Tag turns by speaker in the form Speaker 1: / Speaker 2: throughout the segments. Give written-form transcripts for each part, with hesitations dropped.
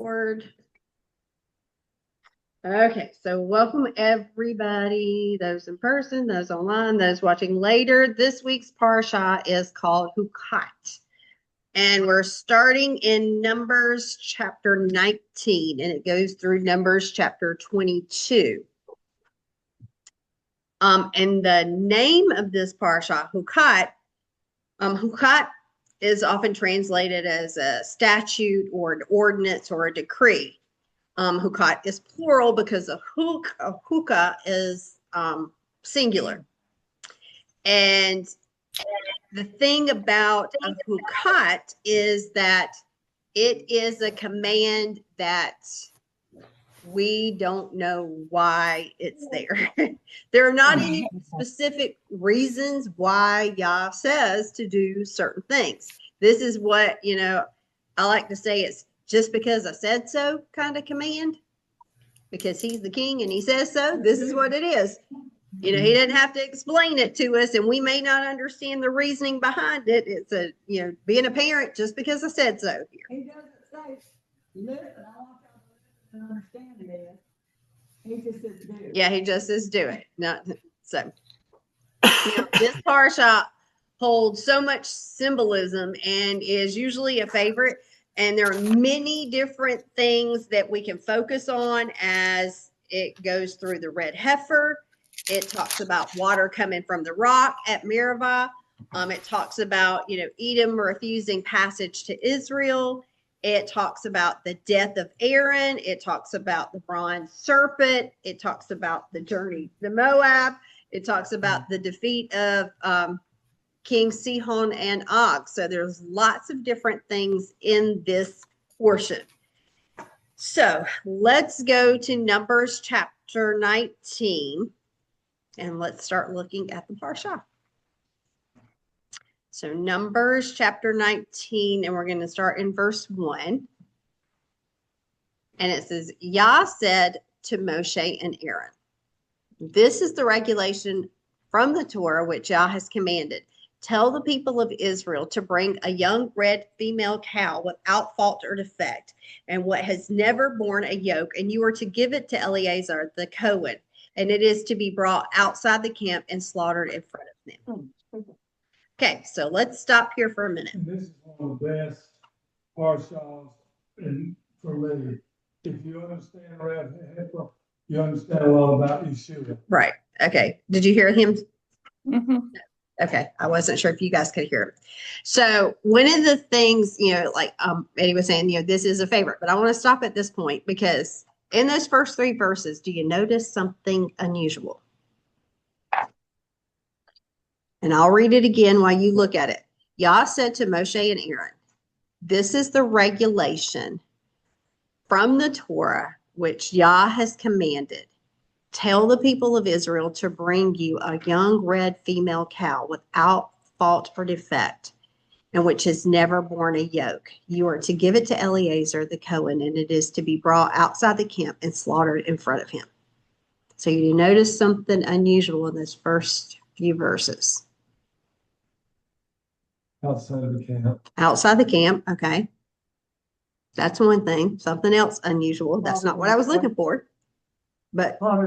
Speaker 1: Record. Okay, so welcome everybody, those in person, those online, those watching later. This week's parsha is called Chukat. And we're starting in Numbers chapter 19, and it goes through Numbers chapter 22. And the name of this parsha, Chukat, Chukat is often translated as a statute or an ordinance or a decree. Chukat is plural because a hookah is singular. And the thing about a chukat is that it is a command that we don't know why it's there. There are not any specific reasons why Yah says to do certain things. This is what, I like to say it's just because I said so kind of command, because he's the king and he says so. This is what it is. He didn't have to explain it to us, and we may not understand the reasoning behind it. It's being a parent just because I said so here.
Speaker 2: He doesn't say, listen, I want y'all to understand this. He just says do it.
Speaker 1: Yeah, he just says do it. Not so. This parsha holds so much symbolism and is usually a favorite. And there are many different things that we can focus on as it goes through the red heifer. It talks about water coming from the rock at Meribah. It talks about, Edom refusing passage to Israel. It talks about the death of Aaron. It talks about the bronze serpent. It talks about the journey to Moab. It talks about the defeat of King Sihon and Og. So there's lots of different things in this portion. So let's go to Numbers chapter 19, and let's start looking at the parsha. So Numbers chapter 19, and we're going to start in verse 1. And it says, Yah said to Moshe and Aaron, this is the regulation from the Torah which Yah has commanded. Tell the people of Israel to bring a young red female cow without fault or defect, and what has never borne a yoke, and you are to give it to Eleazar the Cohen, and it is to be brought outside the camp and slaughtered in front of them. Okay, so let's stop here for a minute.
Speaker 3: And this is one of the best parshas for me. If you understand Red Heifer, you understand a lot about Yeshua.
Speaker 1: Right. Okay. Did you hear him?
Speaker 2: Mm-hmm.
Speaker 1: Okay. I wasn't sure if you guys could hear him. So one of the things, like Eddie was saying, this is a favorite, but I want to stop at this point because in those first 3 verses, do you notice something unusual? And I'll read it again while you look at it. Yah said to Moshe and Aaron, this is the regulation from the Torah which Yah has commanded. Tell the people of Israel to bring you a young red female cow without fault or defect, and which has never borne a yoke. You are to give it to Eleazar the Cohen, and it is to be brought outside the camp and slaughtered in front of him. So you notice something unusual in those first few verses.
Speaker 3: Outside of the camp.
Speaker 1: Outside the camp, okay. That's one thing. Something else unusual. That's not what I was looking for. But what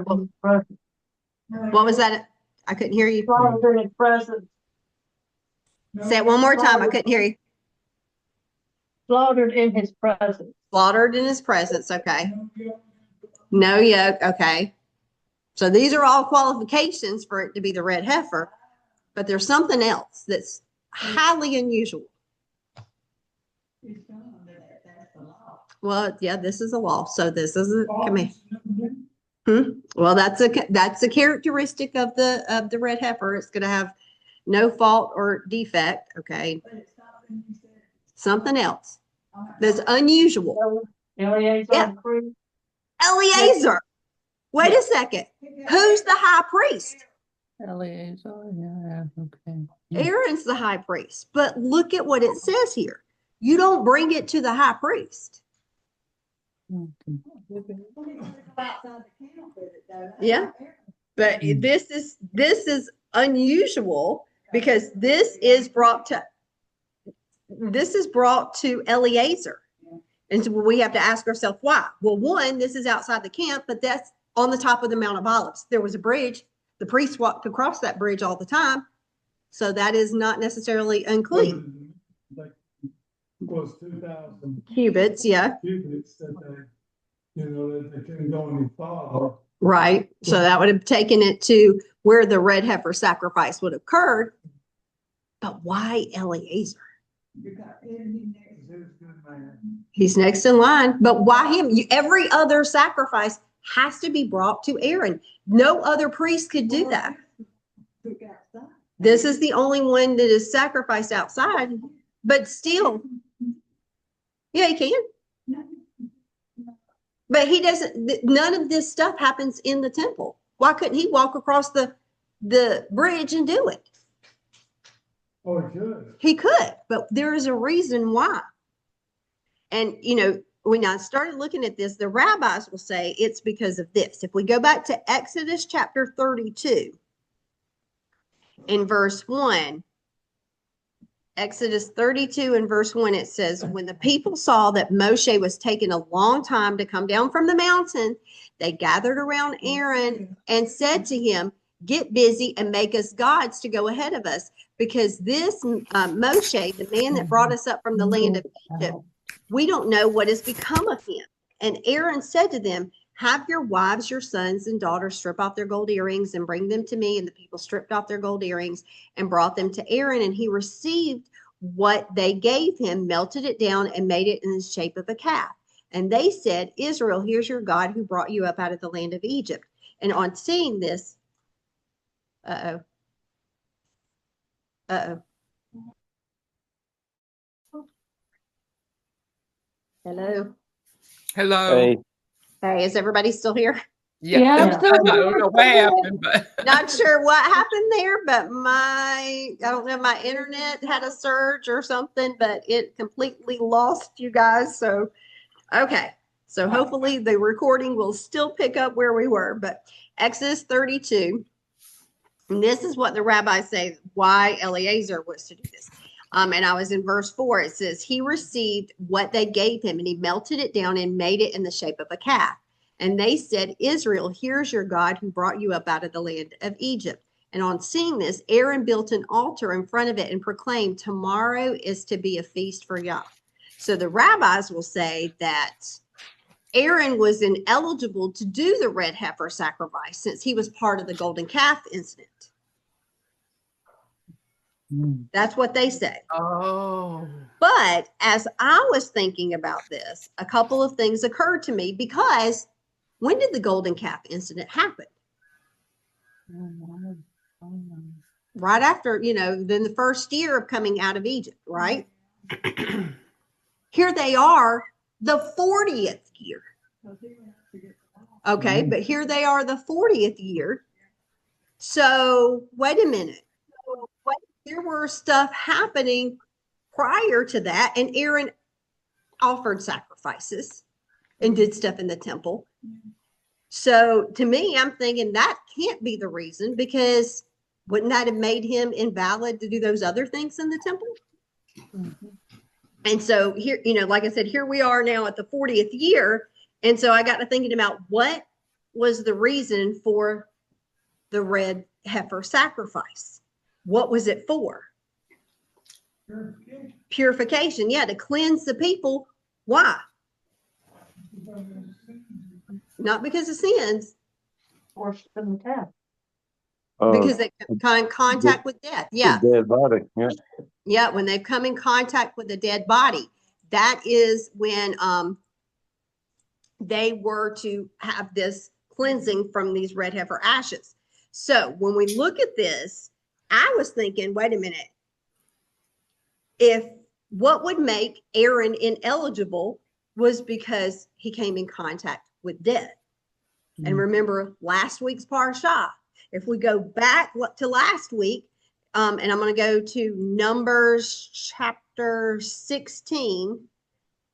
Speaker 1: was that? I couldn't hear you.
Speaker 2: Slaughtered in his presence.
Speaker 1: Say it one more time. I couldn't hear you.
Speaker 2: Slaughtered in his presence.
Speaker 1: Slaughtered in his presence. Okay. No yoke. Okay. So these are all qualifications for it to be the red heifer, but there's something else that's highly unusual. Well, yeah, this is a law. So this is a command. Well, that's a characteristic of the red heifer. It's going to have no fault or defect. Okay. Something else that's unusual.
Speaker 2: Eleazar.
Speaker 1: Yeah. Eleazar. Wait a second. Who's the high priest?
Speaker 2: Eleazar. Yeah. Okay.
Speaker 1: Aaron's the high priest. But look at what it says here. You don't bring it to the high priest. Yeah, but this is unusual because this is brought to Eleazar. And so we have to ask ourselves why. Well, one, this is outside the camp, but that's on the top of the Mount of Olives. There was a bridge. The priests walked across that bridge all the time. So that is not necessarily unclean.
Speaker 3: Like, was 2,000
Speaker 1: Cubits, yeah.
Speaker 3: cubits that that they couldn't go any farther.
Speaker 1: Right. So that would have taken it to where the red heifer sacrifice would have occurred. But why Eleazar?
Speaker 2: You got enemy next.
Speaker 3: He was a good man.
Speaker 1: He's next in line. But why him? Every other sacrifice has to be brought to Aaron. No other priest could do that.
Speaker 2: Took outside.
Speaker 1: This is the only one that is sacrificed outside. But still, yeah, he can. But he doesn't, none of this stuff happens in the temple. Why couldn't he walk across the bridge and do it?
Speaker 3: Oh, he could.
Speaker 1: He could, but there is a reason why. And, when I started looking at this, the rabbis will say it's because of this. If we go back to Exodus chapter 32, in verse 1, Exodus 32 and verse 1, it says, when the people saw that Moshe was taking a long time to come down from the mountain, they gathered around Aaron and said to him, get busy and make us gods to go ahead of us, because this Moshe, the man that brought us up from the land of Egypt, we don't know what has become of him. And Aaron said to them, have your wives, your sons and daughters strip off their gold earrings and bring them to me. And the people stripped off their gold earrings and brought them to Aaron. And he received what they gave him, melted it down, and made it in the shape of a calf. And they said, Israel, here's your God who brought you up out of the land of Egypt. And on seeing this, Hello.
Speaker 4: Hello.
Speaker 5: Hey,
Speaker 1: Hey, is everybody still here?
Speaker 4: Yeah,
Speaker 2: I'm
Speaker 4: I
Speaker 2: still
Speaker 4: don't know what happened, but
Speaker 1: Not sure what happened there, but I don't know, my internet had a surge or something, but it completely lost you guys. So, okay. So hopefully the recording will still pick up where we were, but Exodus 32, and this is what the rabbis say, why Eleazar was to do this. And I was in verse 4, it says, he received what they gave him and he melted it down and made it in the shape of a calf. And they said, Israel, here's your God who brought you up out of the land of Egypt. And on seeing this, Aaron built an altar in front of it and proclaimed, tomorrow is to be a feast for Yah. So the rabbis will say that Aaron was ineligible to do the red heifer sacrifice since he was part of the golden calf incident. That's what they say.
Speaker 4: oh,
Speaker 1: But as I was thinking about this, a couple of things occurred to me, because when did the golden calf incident happen? Right after, then the first year of coming out of Egypt, right? Here they are, the 40th year. Okay, but here they are, the 40th year. So wait a minute. There were stuff happening prior to that, and Aaron offered sacrifices and did stuff in the temple. So to me, I'm thinking that can't be the reason, because wouldn't that have made him invalid to do those other things in the temple? And so here, like I said, here we are now at the 40th year. And so I got to thinking about what was the reason for the red heifer sacrifice? What was it for? Purification. Yeah, to cleanse the people. Why? Not because of sins, because they come in contact with death. Yeah.
Speaker 5: Dead body. Yeah.
Speaker 1: Yeah, when they've come in contact with a dead body, that is when they were to have this cleansing from these red heifer ashes. So when we look at this, I was thinking, wait a minute, if what would make Aaron ineligible was because he came in contact with death. And remember last week's parsha, if we go back to last week, and I'm going to go to Numbers chapter 16,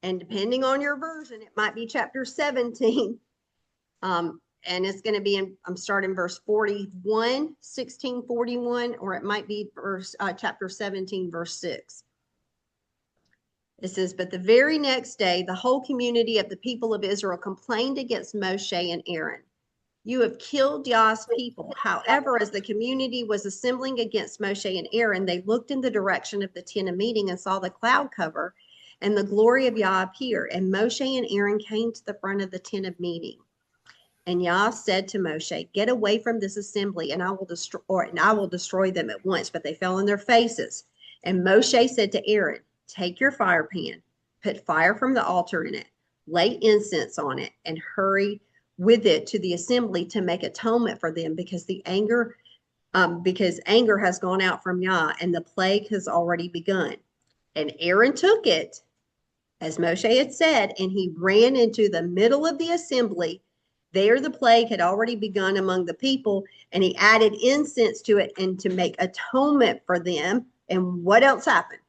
Speaker 1: and depending on your version, it might be chapter 17. And it's going to be I'm starting verse 41, 16:41, or it might be chapter 17, verse 6. It says, but the very next day, the whole community of the people of Israel complained against Moshe and Aaron. You have killed Yah's people. However, as the community was assembling against Moshe and Aaron, they looked in the direction of the tent of meeting and saw the cloud cover and the glory of Yah appear. And Moshe and Aaron came to the front of the tent of meeting. And Yah said to Moshe, get away from this assembly, and I will destroy them at once. But they fell on their faces. And Moshe said to Aaron, take your fire pan, put fire from the altar in it, lay incense on it, and hurry with it to the assembly to make atonement for them, because anger has gone out from Yah, and the plague has already begun. And Aaron took it, as Moshe had said, and he ran into the middle of the assembly. There the plague had already begun among the people, and he added incense to it and to make atonement for them. And what else happened?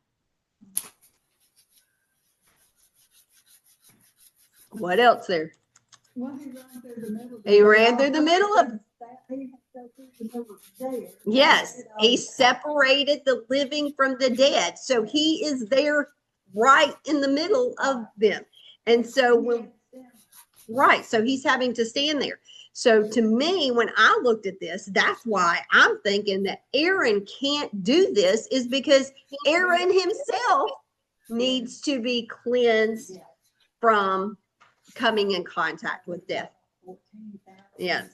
Speaker 1: What else there?
Speaker 2: Well, he ran through the middle.
Speaker 1: He ran through the middle of. Yes, he separated the living from the dead. So he is there right in the middle of them. And so right, so he's having to stand there. So to me, when I looked at this, that's why I'm thinking that Aaron can't do this, is because Aaron himself needs to be cleansed from coming in contact with death. Yes.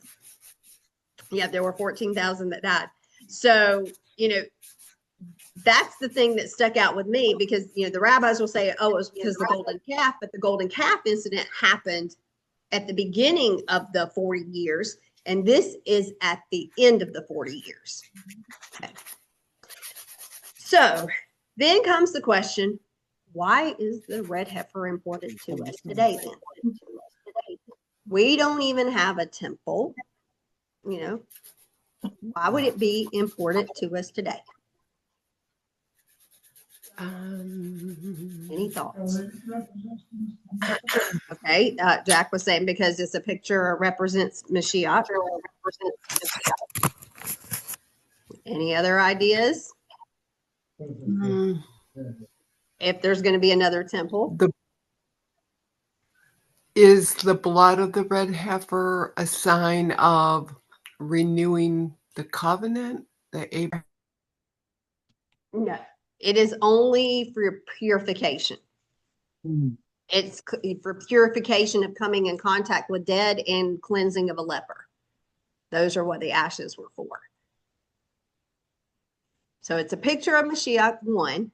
Speaker 1: Yeah, there were 14,000 that died. So, that's the thing that stuck out with me, because, the rabbis will say, oh, it was because of the golden calf, but the golden calf incident happened at the beginning of the 40 years, and this is at the end of the 40 years. Okay. So then comes the question, why is the red heifer important to us today then? We don't even have a temple, Why would it be important to us today? Any thoughts? Okay, Jack was saying because it's a picture represents Mashiach. Any other ideas? If there's going to be another temple?
Speaker 4: Is the blood of the red heifer a sign of renewing the covenant that Abraham?
Speaker 1: No, it is only for purification. It's for purification of coming in contact with dead and cleansing of a leper. Those are what the ashes were for. So it's a picture of Mashiach, one.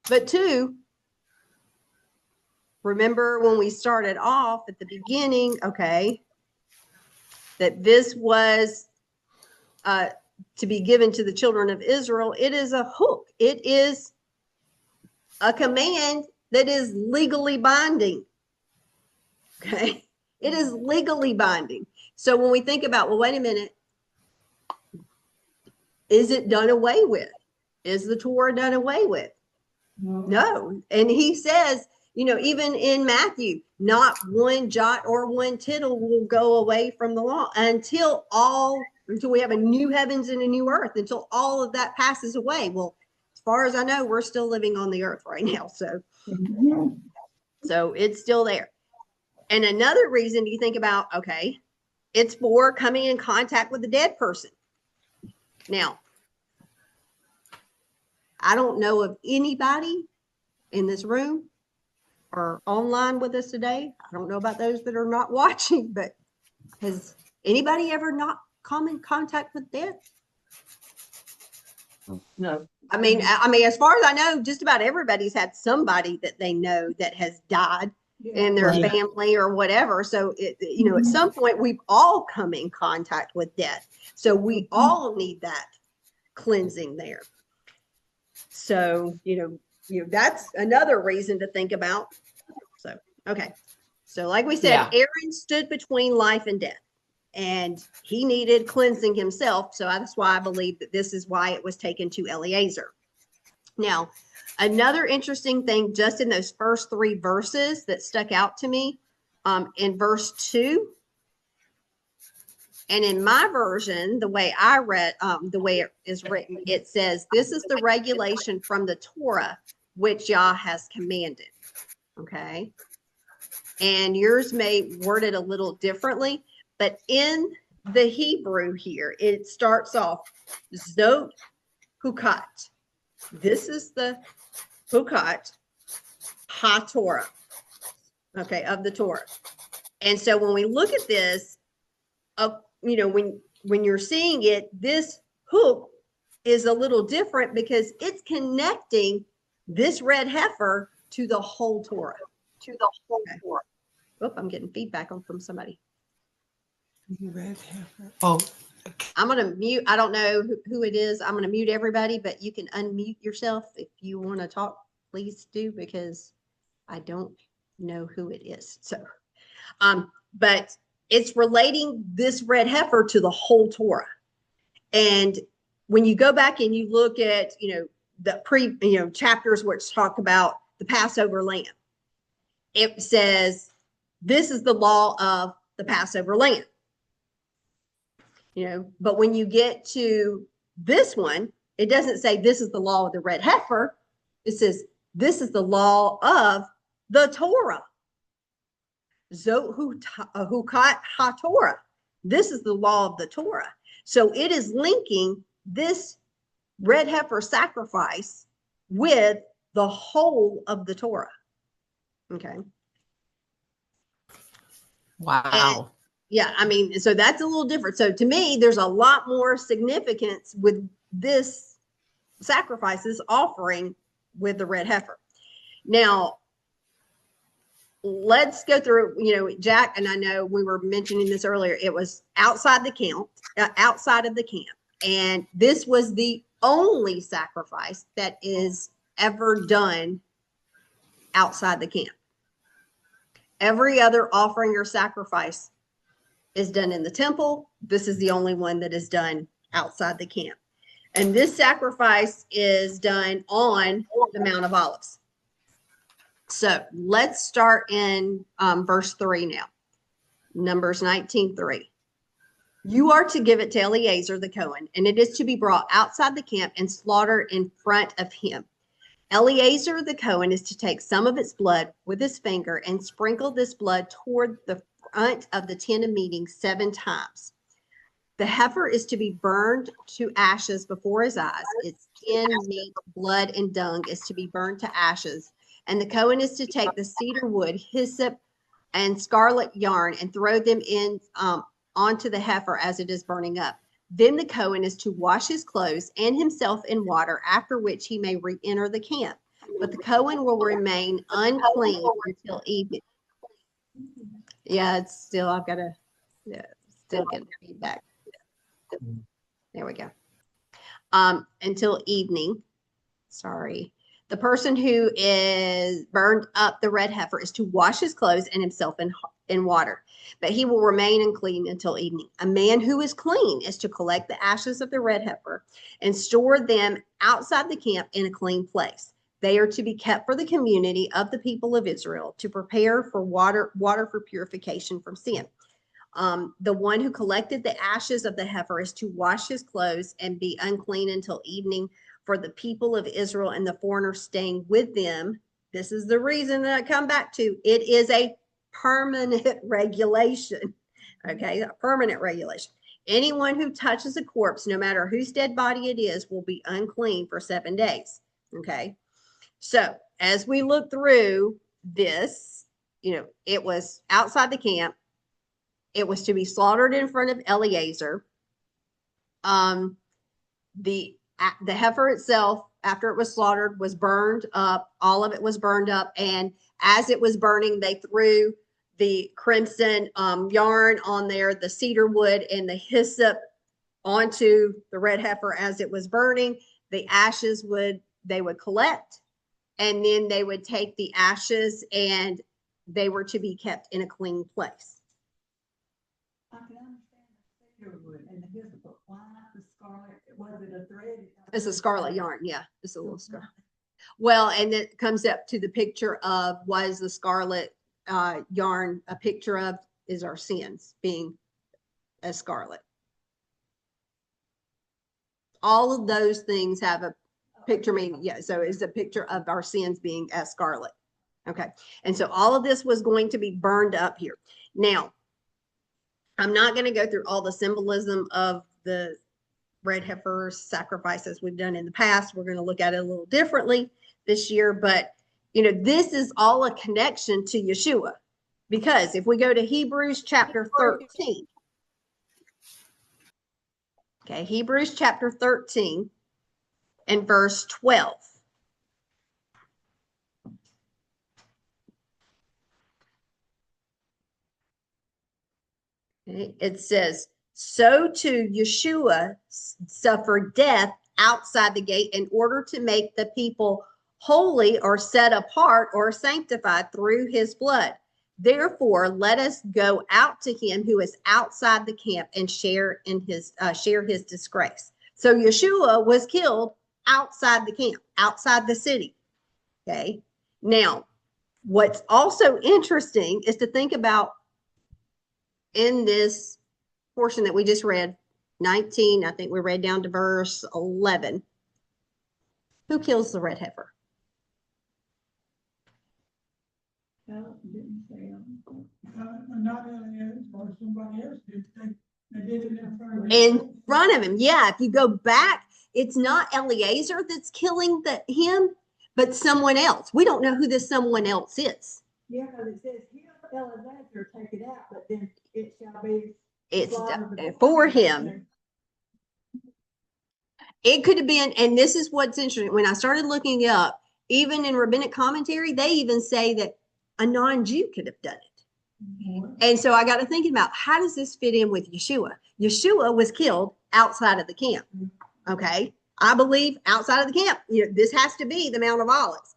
Speaker 1: But two, remember when we started off at the beginning, okay, that this was to be given to the children of Israel. It is a hook. It is a command that is legally binding. Okay, it is legally binding. So when we think about, well, wait a minute, is it done away with? Is the Torah done away with? No. And he says, even in Matthew, not one jot or one tittle will go away from the law until we have a new heavens and a new earth, until all of that passes away. Well, as far as I know, we're still living on the earth right now. So it's still there. And another reason you think about, okay, it's for coming in contact with a dead person. Now, I don't know of anybody in this room or online with us today. I don't know about those that are not watching, but has anybody ever not come in contact with death?
Speaker 2: No.
Speaker 1: I mean, as far as I know, just about everybody's had somebody that they know that has died in their family or whatever. So, at some point, we've all come in contact with death. So we all need that cleansing there. So, that's another reason to think about. So, okay. So like we said, Aaron stood between life and death, and he needed cleansing himself. So that's why I believe that this is why it was taken to Eleazar. Now, another interesting thing just in those first three verses that stuck out to me, in verse 2, and in my version, the way I read, the way it is written, it says, this is the regulation from the Torah which Yah has commanded. Okay. And yours may word it a little differently, but in the Hebrew here, it starts off Zot Chukat. This is the Chukat HaTorah, okay, of the Torah. And so when we look at this, when you're seeing it, this hook is a little different because it's connecting this red heifer to the whole Torah. Okay. Oh, I'm getting feedback from somebody.
Speaker 4: Red heifer. Oh,
Speaker 1: I'm going to mute. I don't know who it is. I'm going to mute everybody, but you can unmute yourself if you want to talk. Please do, because I don't know who it is. So, but it's relating this red heifer to the whole Torah. And when you go back and you look at, the chapters which talk about the Passover lamb, it says, this is the law of the Passover lamb. But when you get to this one, it doesn't say this is the law of the red heifer. It says this is the law of the Torah. Zot Chukat HaTorah. This is the law of the Torah. So it is linking this red heifer sacrifice with the whole of the Torah. Okay.
Speaker 4: wow.
Speaker 1: Yeah, I mean, so that's a little different. So to me, there's a lot more significance with this sacrifices offering with the red heifer. Now, let's go through, Jack, and I know we were mentioning this earlier, it was outside of the camp. And this was the only sacrifice that is ever done outside the camp. Every other offering or sacrifice is done in the temple. This is the only one that is done outside the camp. And this sacrifice is done on the Mount of Olives. So let's start in verse 3 now. Numbers 19:3. You are to give it to Eleazar the Cohen, and it is to be brought outside the camp and slaughtered in front of him. Eleazar the Cohen is to take some of its blood with his finger and sprinkle this blood toward the front of the tent of meeting 7 times. The heifer is to be burned to ashes before his eyes. Its skin, meat, blood, and dung is to be burned to ashes. And the Cohen is to take the cedar wood, hyssop, and scarlet yarn and throw them in onto the heifer as it is burning up. Then the Cohen is to wash his clothes and himself in water, after which he may re-enter the camp. But the Cohen will remain unclean until evening. Yeah, it's still, I've got to, still getting feedback. There we go. Until evening. Sorry. The person who is burned up the red heifer is to wash his clothes and himself in water, but he will remain unclean until evening. A man who is clean is to collect the ashes of the red heifer and store them outside the camp in a clean place. They are to be kept for the community of the people of Israel to prepare for water for purification from sin. The one who collected the ashes of the heifer is to wash his clothes and be unclean until evening. For the people of Israel and the foreigners staying with them, this is the reason that I come back to. It is a permanent regulation. Okay, a permanent regulation. Anyone who touches a corpse, no matter whose dead body it is, will be unclean for 7 days. Okay, so as we look through this, it was outside the camp. It was to be slaughtered in front of Eleazar. The heifer itself, after it was slaughtered, was burned up. All of it was burned up. And as it was burning, they threw the crimson yarn on there, the cedar wood, and the hyssop onto the red heifer as it was burning. The ashes they would collect, and then they would take the ashes and they were to be kept in a clean place.
Speaker 2: I can understand the cedar wood and the hyssop, but why not the scarlet? Was it a thread?
Speaker 1: It's a scarlet yarn. Yeah, it's a little scarlet. Well, and it comes up to the picture of what is the scarlet yarn a picture of is our sins being as scarlet. All of those things have a Picture meaning, yeah. So it's a picture of our sins being as scarlet. Okay. And so all of this was going to be burned up here. Now, I'm not going to go through all the symbolism of the red heifer sacrifices we've done in the past. We're going to look at it a little differently this year, but this is all a connection to Yeshua, because if we go to Hebrews chapter 13, okay, Hebrews chapter 13 and verse 12. Okay, it says, so too Yeshua suffered death outside the gate in order to make the people holy or set apart or sanctified through his blood. Therefore, let us go out to him who is outside the camp and share his disgrace. So Yeshua was killed outside the camp, outside the city. Okay. Now, what's also interesting is to think about in this portion that we just read, 19, I think we read down to verse 11. Who kills the red heifer?
Speaker 2: No, it didn't say.
Speaker 3: Not Elias or somebody else did. They did it in front of him.
Speaker 1: In front of him. Yeah, if you go back, it's not Eliezer that's killing him, but someone else. We don't know who this someone else is.
Speaker 2: Yeah, because it says, here, Eliezer, take it out, but then it shall be.
Speaker 1: It's
Speaker 2: slaughtered
Speaker 1: for him. It could have been, and this is what's interesting. When I started looking up, even in rabbinic commentary, they even say that a non-Jew could have done it. And so I got to thinking about, how does this fit in with Yeshua? Yeshua was killed outside of the camp. Okay. I believe outside of the camp, this has to be the Mount of Olives.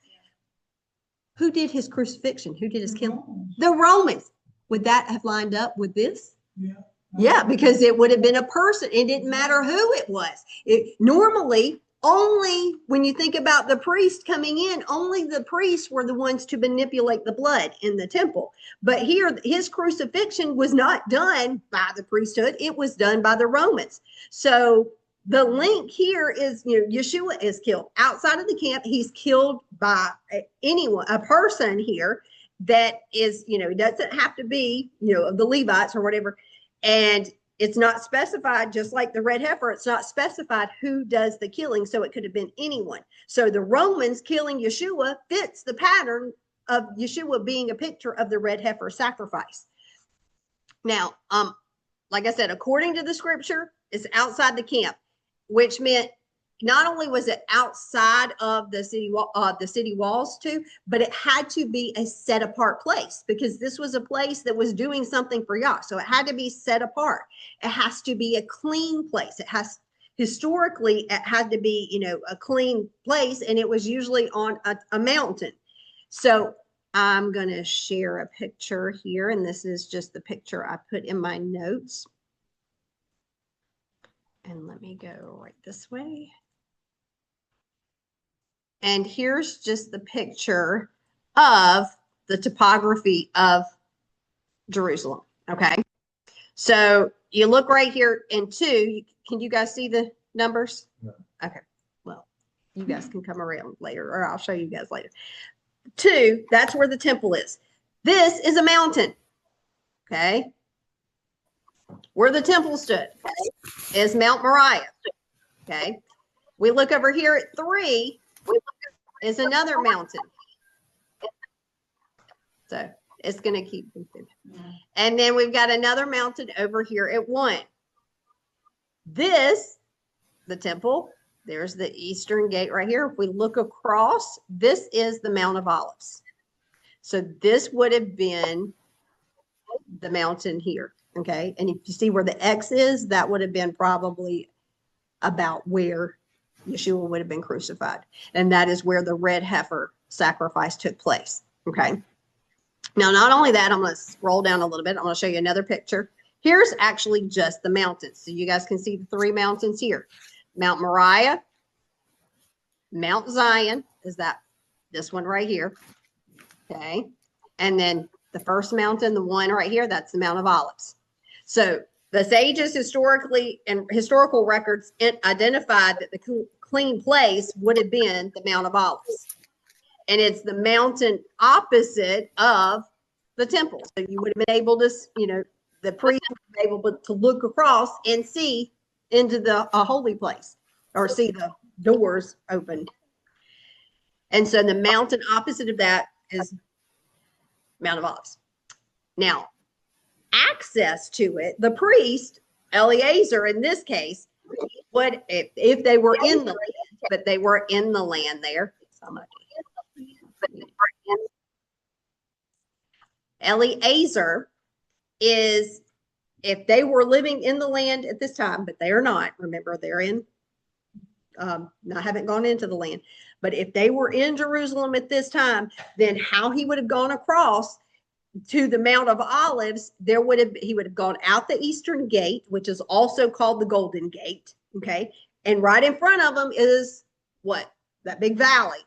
Speaker 1: Who did his crucifixion? Who did his killing? The Romans. Would that have lined up with this?
Speaker 3: Yeah.
Speaker 1: Yeah, because it would have been a person. It didn't matter who it was. Normally, only when you think about the priest coming in, only the priests were the ones to manipulate the blood in the temple. But here, his crucifixion was not done by the priesthood. It was done by the Romans. So the link here is, Yeshua is killed outside of the camp. He's killed by anyone, a person here that is, doesn't have to be, the Levites or whatever. And it's not specified, just like the red heifer, it's not specified who does the killing. So it could have been anyone. So the Romans killing Yeshua fits the pattern of Yeshua being a picture of the red heifer sacrifice. Now, like I said, according to the scripture, it's outside the camp, which meant not only was it outside of the city walls too, but it had to be a set apart place, because this was a place that was doing something for Yah. So it had to be set apart. It has to be a clean place. Historically, it had to be, a clean place, and it was usually on a mountain. So I'm going to share a picture here, and this is just the picture I put in my notes. And let me go right this way. And here's just the picture of the topography of Jerusalem. Okay. So you look right here in 2. Can you guys see the numbers?
Speaker 3: No.
Speaker 1: Okay. Well, you guys can come around later, or I'll show you guys later. 2, that's where the temple is. This is a mountain. Okay. Where the temple stood is Mount Moriah. Okay. We look over here at 3. Is another mountain. So it's going to keep moving. And then we've got another mountain over here at 1. This, the temple, there's the eastern gate right here. If we look across, this is the Mount of Olives. So this would have been the mountain here. Okay. And if you see where the X is, that would have been probably about where Yeshua would have been crucified. And that is where the red heifer sacrifice took place. Okay. Now, not only that, I'm going to scroll down a little bit. I'm going to show you another picture. Here's actually just the mountains. So you guys can see the 3 mountains here. Mount Moriah, Mount Zion is this one right here. Okay. And then the first mountain, the one right here, that's the Mount of Olives. So the sages historically and historical records identified that the clean place would have been the Mount of Olives. And it's the mountain opposite of the temple. So you would have been able to, the priest would be able to look across and see into the holy place, or see the doors open. And so the mountain opposite of that is Mount of Olives. Now, access to it, the priest, Eleazar in this case, would, if they were in the land, but they were in the land there. Eleazar is, if they were living in the land at this time, but they are not, remember they're in, I haven't gone into the land, but if they were in Jerusalem at this time, then how he would have gone across to the Mount of Olives, he would have gone out the eastern gate, which is also called the Golden Gate. Okay. And right in front of them is what? That big valley.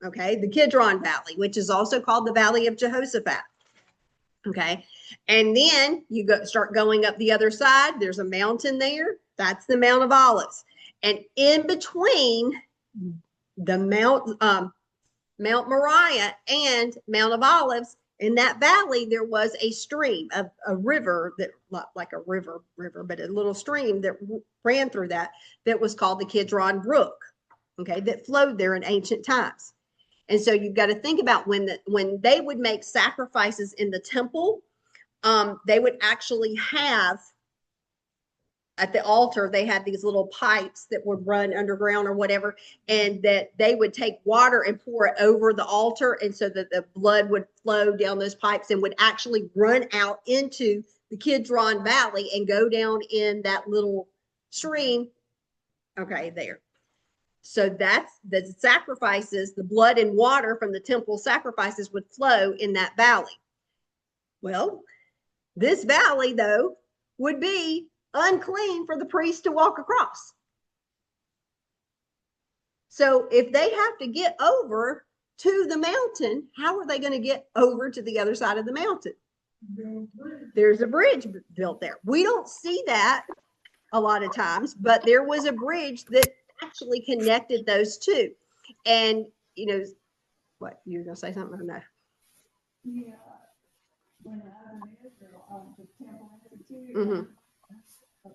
Speaker 1: Okay. The Kidron Valley, which is also called the Valley of Jehoshaphat. Okay. And then you start going up the other side. There's a mountain there. That's the Mount of Olives. And in between the Mount Moriah and Mount of Olives, in that valley, there was a stream, a river that, not like a river, but a little stream that ran through that was called the Kidron Brook, okay, that flowed there in ancient times. And so you've got to think about when they would make sacrifices in the temple, they would actually have, at the altar, they had these little pipes that would run underground or whatever, and that they would take water and pour it over the altar, and so that the blood would flow down those pipes and would actually run out into the Kidron Valley and go down in that little stream. Okay, there. So that's the sacrifices, the blood and water from the temple sacrifices would flow in that valley. Well, this valley, though, would be unclean for the priest to walk across. So if they have to get over to the mountain, how are they going to get over to the other side of the mountain? There's a bridge built there. We don't see that a lot of times, but there was a bridge that actually connected those two. And, what, you were going to say something or no?
Speaker 2: Yeah. When I was in Israel, the Temple Institute,
Speaker 1: Mm-hmm.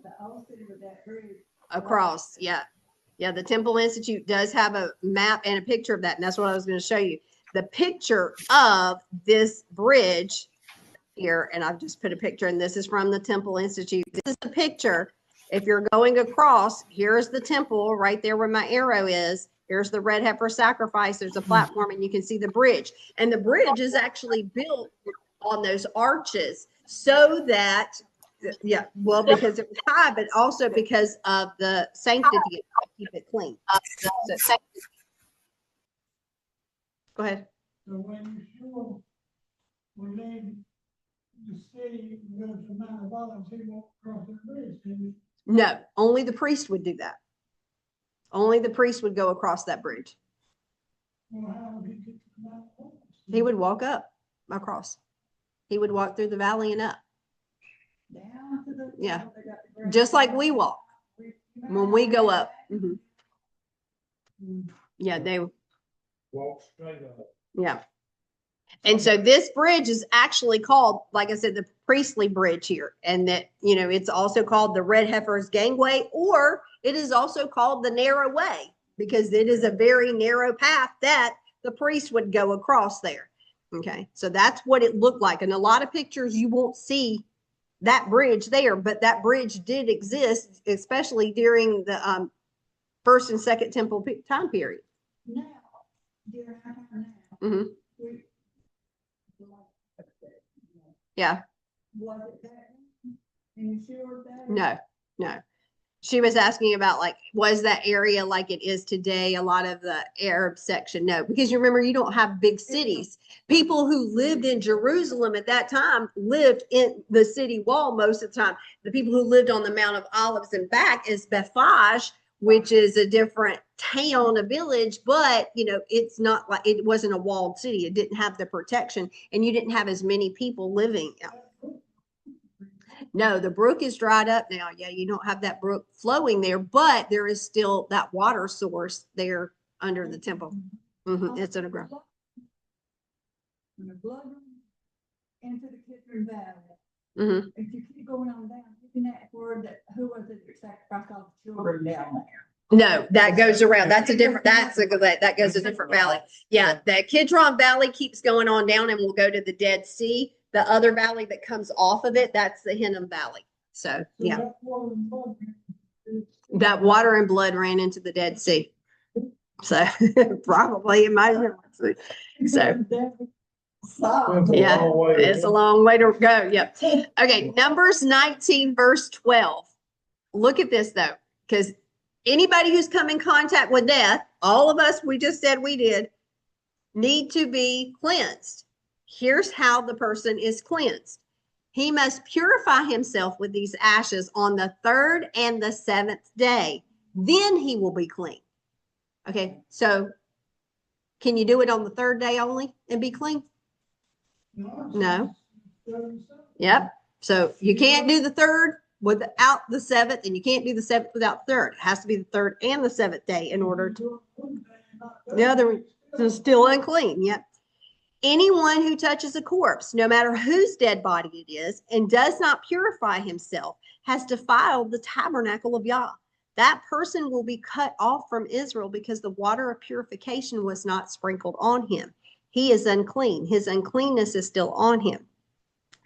Speaker 2: the old city with that bridge.
Speaker 1: Across, yeah. Yeah, the Temple Institute does have a map and a picture of that, and that's what I was going to show you. The picture of this bridge here, and I've just put a picture, and this is from the Temple Institute. This is the picture. If you're going across, here's the temple right there where my arrow is. Here's the red heifer sacrifice. There's a platform, and you can see the bridge. And the bridge is actually built on those arches so that, yeah, well, because it was high, but also because of the sanctity to keep it clean. So, go ahead.
Speaker 3: So when the city goes to Mount of Olives, he won't cross the bridge, can he?
Speaker 1: No, only the priest would do that. Only the priest would go across that bridge.
Speaker 3: Well, how would he get to the Mount of Olives?
Speaker 1: He would walk up across. He would walk through the valley and up.
Speaker 2: Down to the,
Speaker 1: Yeah.
Speaker 2: they got the
Speaker 1: Just like we walk when we go up.
Speaker 2: Mhm.
Speaker 1: Yeah, they,
Speaker 3: Walk straight up.
Speaker 1: yeah. And so this bridge is actually called, like I said, the priestly bridge here. And that, it's also called the Red Heifer's Gangway, or it is also called the narrow way, because it is a very narrow path that the priest would go across there. Okay. So that's what it looked like. In a lot of pictures, you won't see that bridge there, but that bridge did exist, especially during the first and second temple time period.
Speaker 2: Now, during our time now,
Speaker 1: Mm-hmm.
Speaker 2: we,
Speaker 1: Yeah.
Speaker 2: was it that? And you sure of that?
Speaker 1: No. She was asking about, like, was that area like it is today? A lot of the Arab section, no, because you remember, you don't have big cities. People who lived in Jerusalem at that time lived in the city wall most of the time. The people who lived on the Mount of Olives and back is Bethphage, which is a different town, a village, but it's not like, it wasn't a walled city. It didn't have the protection, and you didn't have as many people living. No, the brook is dried up now. Yeah, you don't have that brook flowing there, but there is still that water source there under the temple. It's underground.
Speaker 2: When the blood into the Kidron Valley,
Speaker 1: Mhm.
Speaker 2: if you keep going on down, you can ask where that, who was it that sacrificed all the children down there?
Speaker 1: No, that goes around. That's a different, that goes a different valley. Yeah, the Kidron Valley keeps going on down and we'll go to the Dead Sea. The other valley that comes off of it, that's the Hinnom Valley. So, yeah, that water and blood ran into the Dead Sea. So probably in my, so, yeah, it's a long way to go. Yep. Okay, Numbers 19, verse 12. Look at this though, because anybody who's come in contact with death, all of us, we just said we did, need to be cleansed. Here's how the person is cleansed. He must purify himself with these ashes on the 3rd and the 7th day. Then he will be clean. Okay, so can you do it on the 3rd day only and be clean? No. Yep. So you can't do the 3rd without the 7th, and you can't do the 7th without the 3rd. It has to be the 3rd and the 7th day in order to. The other is still unclean. Yep. Anyone who touches a corpse, no matter whose dead body it is, and does not purify himself, has defiled the tabernacle of Yah. That person will be cut off from Israel because the water of purification was not sprinkled on him. He is unclean. His uncleanness is still on him.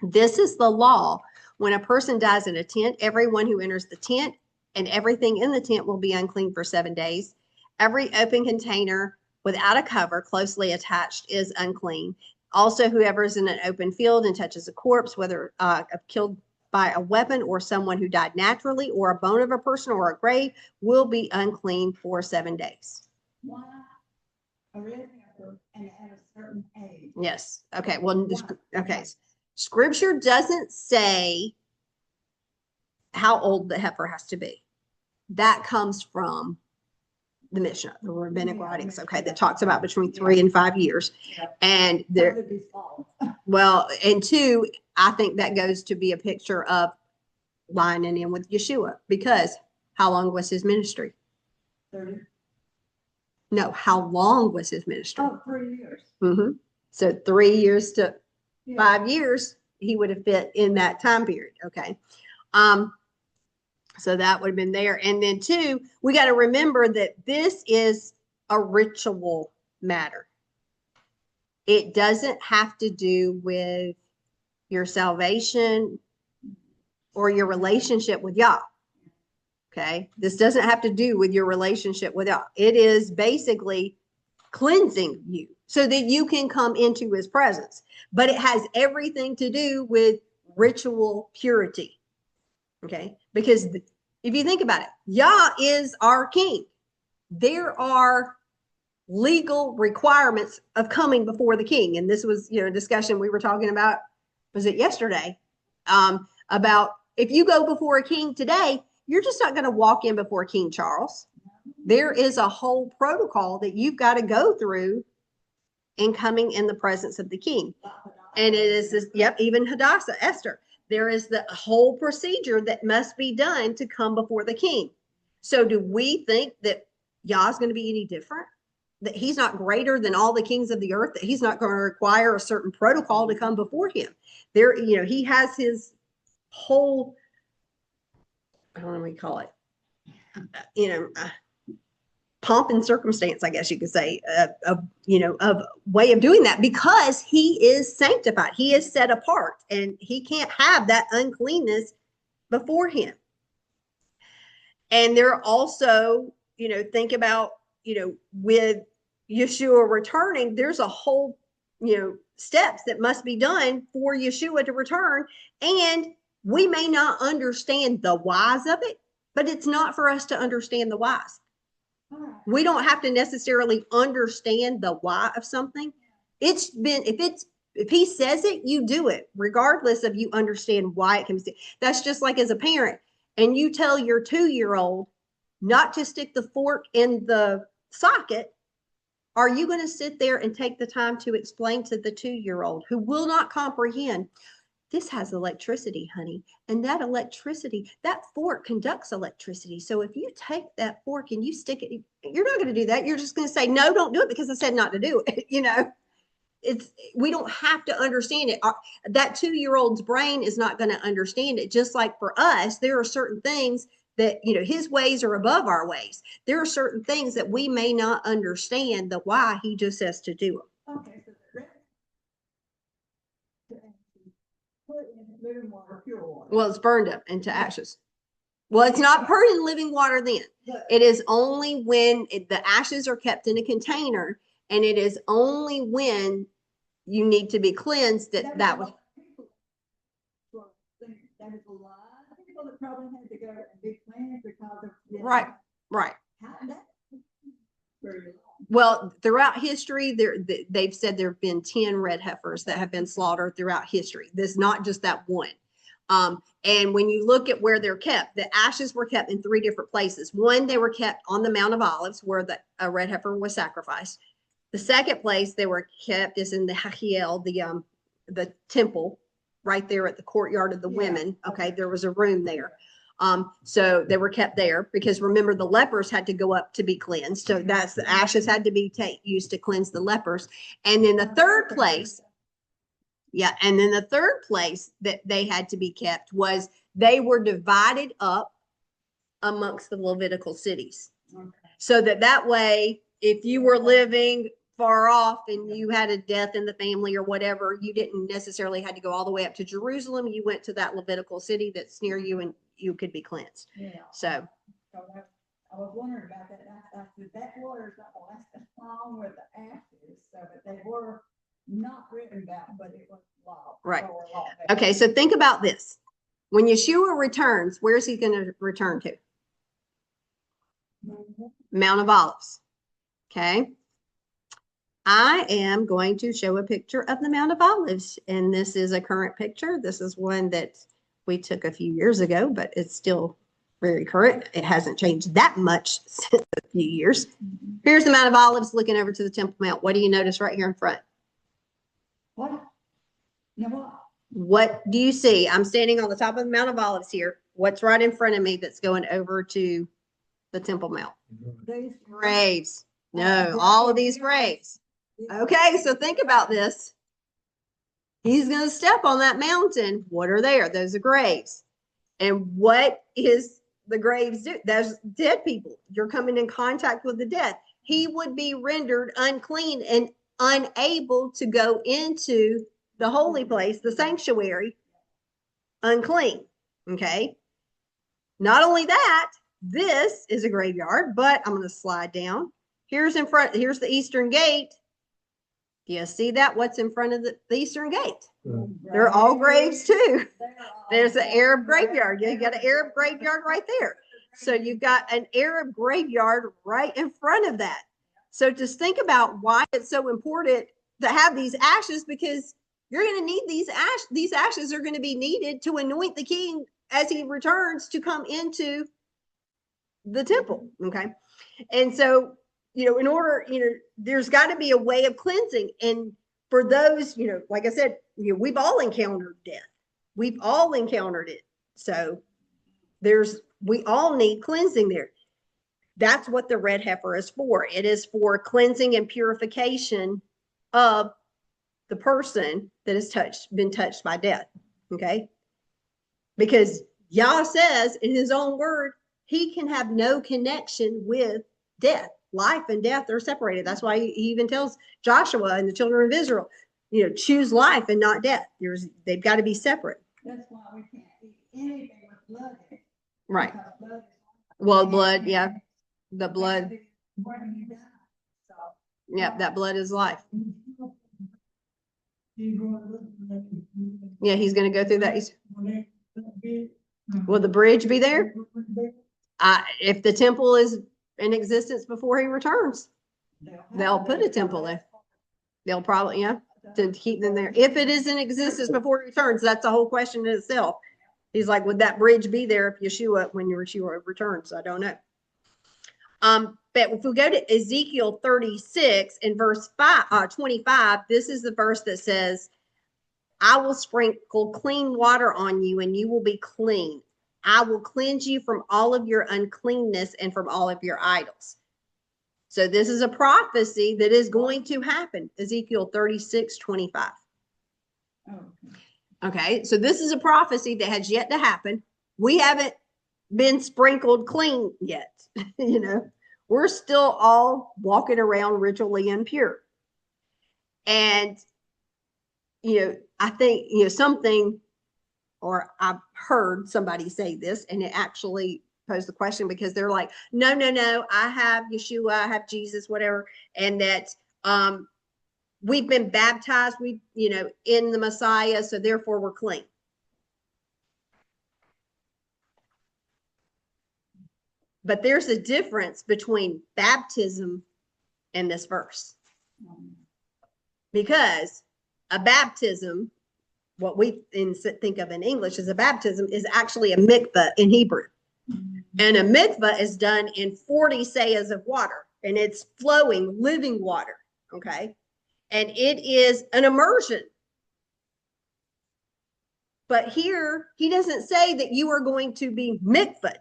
Speaker 1: This is the law. When a person dies in a tent, everyone who enters the tent and everything in the tent will be unclean for 7 days. Every open container without a cover closely attached is unclean. Also, whoever is in an open field and touches a corpse, whether killed by a weapon or someone who died naturally or a bone of a person or a grave, will be unclean for 7 days.
Speaker 2: Why a red heifer and at a certain age?
Speaker 1: Yes. Okay. Well, okay. Scripture doesn't say how old the heifer has to be. That comes from the Mishnah, the rabbinic writings, okay, that talks about between 3 and 5 years. And there, well, and 2, I think that goes to be a picture of lining in with Yeshua, because how long was his ministry?
Speaker 2: 30.
Speaker 1: No, how long was his ministry?
Speaker 2: Oh, 3 years.
Speaker 1: So 3 years to 5 years, he would have fit in that time period. Okay. So that would have been there. And then 2, we got to remember that this is a ritual matter. It doesn't have to do with your salvation or your relationship with Yah. Okay. This doesn't have to do with your relationship with Yah. It is basically cleansing you so that you can come into his presence. But it has everything to do with ritual purity. Okay, because if you think about it, Yah is our king. There are legal requirements of coming before the king. And this was, discussion we were talking about, was it yesterday? About if you go before a king today, you're just not going to walk in before King Charles. There is a whole protocol that you've got to go through in coming in the presence of the king. And it is this, even Hadassah, Esther. There is the whole procedure that must be done to come before the king. So do we think that Yah is going to be any different? That he's not greater than all the kings of the earth, that he's not going to require a certain protocol to come before him? There, he has his whole, I don't know what you call it, pomp and circumstance, I guess you could say, of way of doing that, because he is sanctified. He is set apart, and he can't have that uncleanness before him. And there are also, think about, with Yeshua returning, there's a whole, steps that must be done for Yeshua to return. And we may not understand the whys of it, but it's not for us to understand the whys. We don't have to necessarily understand the why of something. It's been, if he says it, you do it, regardless of you understand why it can be. That's just like as a parent, and you tell your 2-year-old not to stick the fork in the socket. Are you going to sit there and take the time to explain to the 2-year-old who will not comprehend? this has electricity, honey. And that electricity, that fork conducts electricity. So if you take that fork and you stick it, you're not going to do that. You're just going to say, no, don't do it because I said not to do it. We don't have to understand it. That 2-year-old's brain is not going to understand it. Just like for us, there are certain things that, his ways are above our ways. There are certain things that we may not understand the why he just says to do them.
Speaker 2: Okay, so the rest to actually put in living water, pure water.
Speaker 1: Well, it's burned up into ashes. Well, it's not put in living water then. It is only when the ashes are kept in a container, and it is only when you need to be cleansed that was.
Speaker 2: That is a lot of people that probably had to go and be cleansed because of.
Speaker 1: Right.
Speaker 2: How that very long.
Speaker 1: Well, throughout history, they've said there have been 10 red heifers that have been slaughtered throughout history. There's not just that one. And when you look at where they're kept, the ashes were kept in 3 different places. One, they were kept on the Mount of Olives where a red heifer was sacrificed. The second place they were kept is in the Hachiel, the temple right there at the courtyard of the women. Okay, there was a room there. So they were kept there because remember the lepers had to go up to be cleansed. So that's the ashes had to be used to cleanse the lepers. And then the third place, that they had to be kept was they were divided up amongst the Levitical cities.
Speaker 2: Okay.
Speaker 1: So that way, if you were living far off and you had a death in the family or whatever, you didn't necessarily had to go all the way up to Jerusalem. You went to that Levitical city that's near you and you could be cleansed.
Speaker 2: Yeah.
Speaker 1: So
Speaker 2: I was wondering about that. I said that water is not going to last as long with the ashes, so that they were not written about, but it was law.
Speaker 1: Right. Okay, so think about this. When Yeshua returns, where's he going to return to? Mount of Olives. Okay. I am going to show a picture of the Mount of Olives, and this is a current picture. This is one that we took a few years ago, but it's still very current. It hasn't changed that much since a few years. Here's the Mount of Olives looking over to the Temple Mount. What do you notice right here in front?
Speaker 2: What? Now what?
Speaker 1: What do you see? I'm standing on the top of the Mount of Olives here. What's right in front of me that's going over to the Temple Mount?
Speaker 2: These
Speaker 1: Graves. No, all of these graves. Okay, so think about this. He's going to step on that mountain. What are there? Those are graves. And what is the graves do? Those dead people. You're coming in contact with the dead. He would be rendered unclean and unable to go into the holy place, the sanctuary, unclean. Okay. Not only that, this is a graveyard, but I'm going to slide down. Here's in front. Here's the eastern gate. Do you see that? What's in front of the eastern gate? They're all graves too. There's an Arab graveyard. You got an Arab graveyard right there. So you've got an Arab graveyard right in front of that. So just think about why it's so important to have these ashes, because you're going to need these ashes. These ashes are going to be needed to anoint the king as he returns to come into the temple. Okay. And so, in order, there's got to be a way of cleansing. And for those, like I said, we've all encountered death. We've all encountered it. So we all need cleansing there. That's what the red heifer is for. It is for cleansing and purification of the person that has been touched by death. Okay. Because Yah says in his own word, he can have no connection with death. Life and death are separated. That's why he even tells Joshua and the children of Israel, choose life and not death. They've got to be separate.
Speaker 2: That's why we can't eat anything with blood in it.
Speaker 1: Right.
Speaker 2: Blood
Speaker 1: Well, blood, yeah. The blood.
Speaker 2: When you die. So,
Speaker 1: Yeah, that blood is life. Yeah, he's going to go through that. Will the bridge be there? If the temple is in existence before he returns, they'll put a temple there. They'll probably, to keep them there. If it is in existence before he returns, that's a whole question in itself. He's like, would that bridge be there when Yeshua returns? I don't know. But if we go to Ezekiel 36 in verse 25, this is the verse that says, I will sprinkle clean water on you, and you will be clean. I will cleanse you from all of your uncleanness and from all of your idols. So this is a prophecy that is going to happen. Ezekiel 36:25.
Speaker 2: Oh,
Speaker 1: Okay, so this is a prophecy that has yet to happen. We haven't been sprinkled clean yet. We're still all walking around ritually impure. And, I think, something, or I've heard somebody say this, and it actually posed the question because they're like, no, I have Yeshua, I have Jesus, whatever. And that, we've been baptized, in the Messiah, so therefore we're clean. But there's a difference between baptism and this verse. Because a baptism, what we think of in English as a baptism, is actually a mikvah in Hebrew. And a mikvah is done in 40 seahs of water, and it's flowing, living water, okay? And it is an immersion. But here, he doesn't say that you are going to be mikvahed.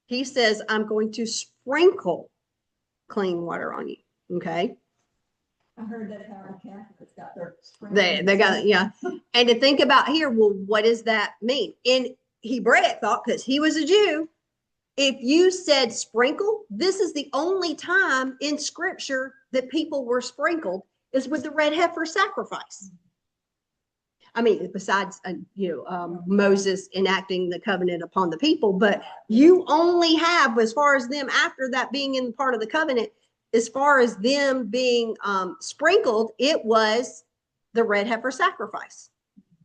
Speaker 1: He says, I'm going to sprinkle clean water on you, okay?
Speaker 2: I heard that's how the Catholics got their.
Speaker 1: They got, yeah. And to think about here, well, what does that mean? In Hebraic thought, because he was a Jew, if you said sprinkle, this is the only time in scripture that people were sprinkled is with the red heifer sacrifice. I mean, besides, Moses enacting the covenant upon the people, but you only have, as far as them after that being in part of the covenant, as far as them being sprinkled, it was the red heifer sacrifice,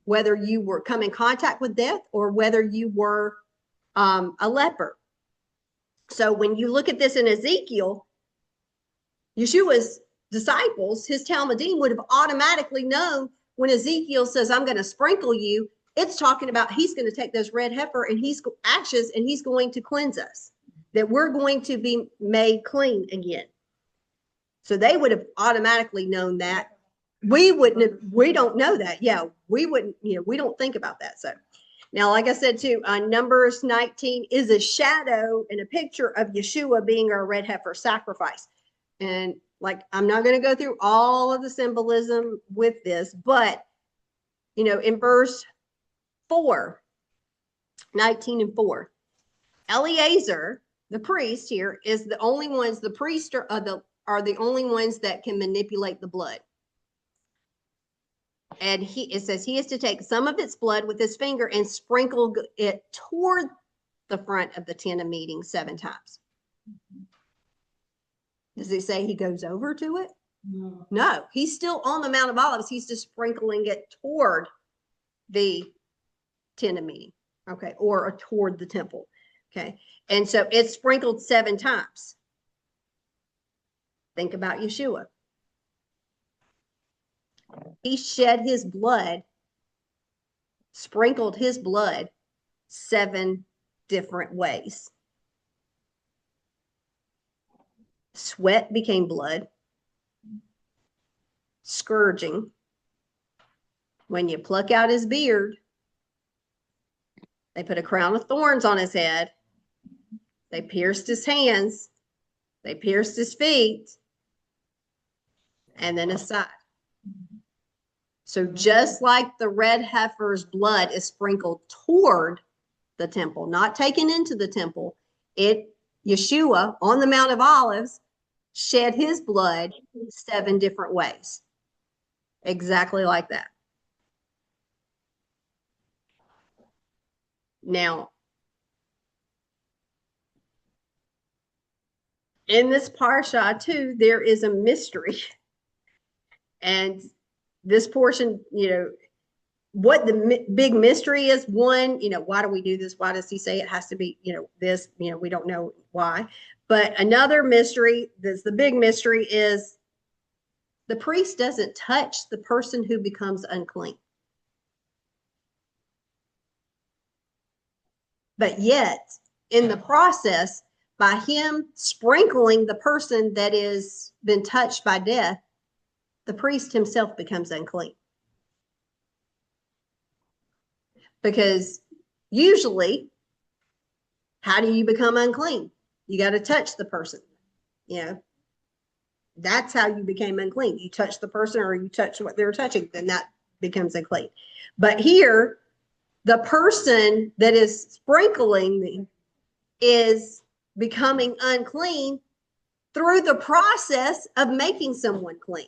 Speaker 1: whether you were come in contact with death or whether you were a leper. So when you look at this in Ezekiel, Yeshua's disciples, his Talmudim, would have automatically known when Ezekiel says, I'm going to sprinkle you, it's talking about he's going to take those red heifer and he's ashes and he's going to cleanse us, that we're going to be made clean again. So they would have automatically known that. We wouldn't have, we don't know that. Yeah, we wouldn't, we don't think about that. So now, like I said, too, Numbers 19 is a shadow and a picture of Yeshua being our red heifer sacrifice. And like, I'm not going to go through all of the symbolism with this, but, in verse 4, 19 and 4, Eleazar, the priest here, is the only ones, the priests are the only ones that can manipulate the blood. And it says he is to take some of its blood with his finger and sprinkle it toward the front of the tent of meeting 7 times. Does it say he goes over to it? No, he's still on the Mount of Olives. He's just sprinkling it toward the tent of meeting, okay, or toward the temple, okay. And so it's sprinkled 7 times. Think about Yeshua. He shed his blood, sprinkled his blood 7 different ways. Sweat became blood. Scourging. When you pluck out his beard, they put a crown of thorns on his head. They pierced his hands. They pierced his feet. And then his side. So just like the red heifer's blood is sprinkled toward the temple, not taken into the temple, Yeshua on the Mount of Olives shed his blood 7 different ways. Exactly like that. Now, in this parsha too, there is a mystery. And this portion, what the big mystery is, one, why do we do this? Why does he say it has to be, this, we don't know why. But another mystery, that's the big mystery, is the priest doesn't touch the person who becomes unclean. But yet, in the process, by him sprinkling the person that is been touched by death, the priest himself becomes unclean. Because usually, how do you become unclean? You got to touch the person. You know, that's how you became unclean. You touch the person or you touch what they're touching, then that becomes unclean. But here, the person that is sprinkling me is becoming unclean through the process of making someone clean.